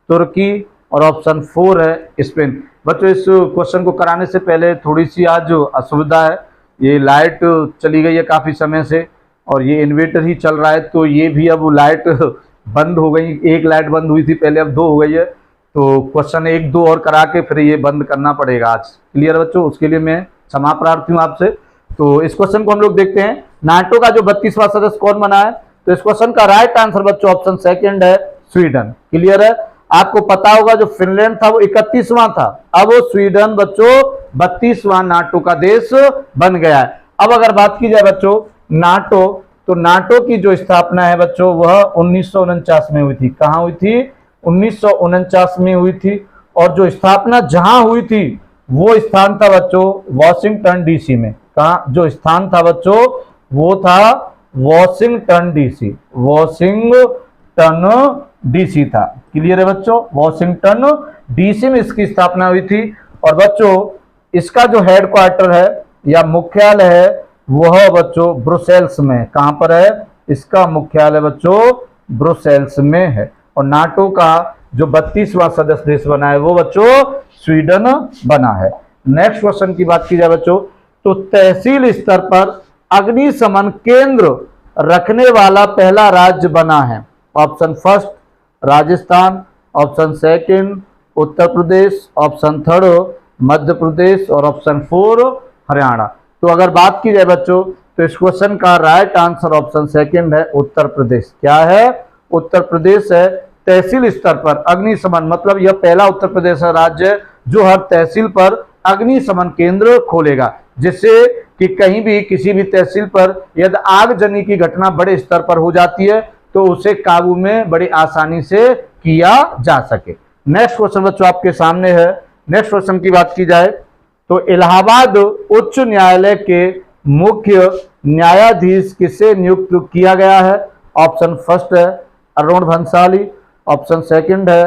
तुर्की, और ऑप्शन 4 है स्पेन। बच्चों इस क्वेश्चन को कराने से पहले थोड़ी सी आज असुविधा है, ये लाइट चली गई है काफ़ी समय से और ये इन्वर्टर ही चल रहा है, तो ये भी अब लाइट बंद हो गई। एक लाइट बंद हुई थी पहले, अब 2 हो गई है, तो क्वेश्चन 1 2 और करा के फिर ये बंद करना पड़ेगा आज। क्लियर बच्चों, उसके लिए मैं क्षमा प्रार्थी हूँ आपसे। तो इस क्वेश्चन को हम लोग देखते हैं, नाटो का जो 32वां सदस्य कौन बना है? तो इस क्वेश्चन का राइट आंसर बच्चों ऑप्शन सेकंड है स्वीडन। क्लियर है। आपको पता होगा जो फिनलैंड था वो 31वां था, अब वो स्वीडन बच्चों 32वां नाटो का देश बन गया है। अब अगर बात की जाए बच्चों नाटो, तो नाटो की जो स्थापना है बच्चों वह 1949 में हुई थी। कहां हुई थी? 1949 में हुई थी। और जो स्थापना जहां हुई थी वो स्थान था बच्चों वॉशिंगटन डीसी में। कहा जो स्थान था बच्चों वो था वॉशिंगटन डीसी, वॉशिंगटन डीसी था। क्लियर है बच्चों, वॉशिंगटन डीसी में इसकी स्थापना हुई थी। और बच्चों इसका जो हेडक्वार्टर है या मुख्यालय है वह बच्चों ब्रुसेल्स में। कहां पर है? इसका मुख्यालय बच्चों ब्रुसेल्स में है। और नाटो का जो 32वां सदस्य देश बना है वो बच्चों स्वीडन बना है। नेक्स्ट क्वेश्चन की बात की जाए बच्चों, तो तहसील स्तर पर अग्निशमन केंद्र रखने वाला पहला राज्य बना है। Option first Rajasthan, option second Uttar Pradesh, option third Madhya Pradesh, और ऑप्शन 4 हरियाणा। तो अगर बात की जाए बच्चों तो इस क्वेश्चन का राइट आंसर ऑप्शन सेकंड है उत्तर प्रदेश। क्या है? उत्तर प्रदेश है। तहसील स्तर पर अग्निशमन मतलब यह पहला उत्तर प्रदेश राज्य जो हर तहसील पर अग्निशमन केंद्र खोलेगा, जिससे कि कहीं भी किसी भी तहसील पर यदि आगजनी की घटना बड़े स्तर पर हो जाती है तो उसे काबू में बड़ी आसानी से किया जा सके। नेक्स्ट क्वेश्चन बच्चों आपके सामने है। नेक्स्ट क्वेश्चन की बात की जाए तो इलाहाबाद उच्च न्यायालय के मुख्य न्यायाधीश किसे नियुक्त किया गया है? ऑप्शन फर्स्ट है अरुण भंसाली, ऑप्शन सेकंड है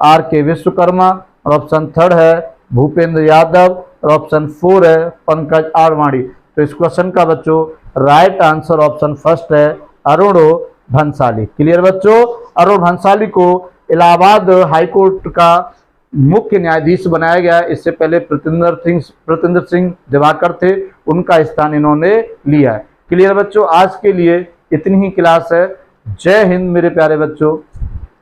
RK विश्वकर्मा, और ऑप्शन थर्ड है भूपेंद्र यादव, और ऑप्शन 4 है पंकज आडवाणी। तो इस क्वेश्चन का बच्चों राइट आंसर ऑप्शन फर्स्ट है अरुण भंसाली। क्लियर बच्चों, अरुण भंसाली को इलाहाबाद हाईकोर्ट का मुख्य न्यायाधीश बनाया गया। इससे पहले प्रतिंदर सिंह दिवाकर थे, उनका स्थान इन्होंने लिया है। क्लियर बच्चों, आज के लिए इतनी ही क्लास है। जय हिंद मेरे प्यारे बच्चों।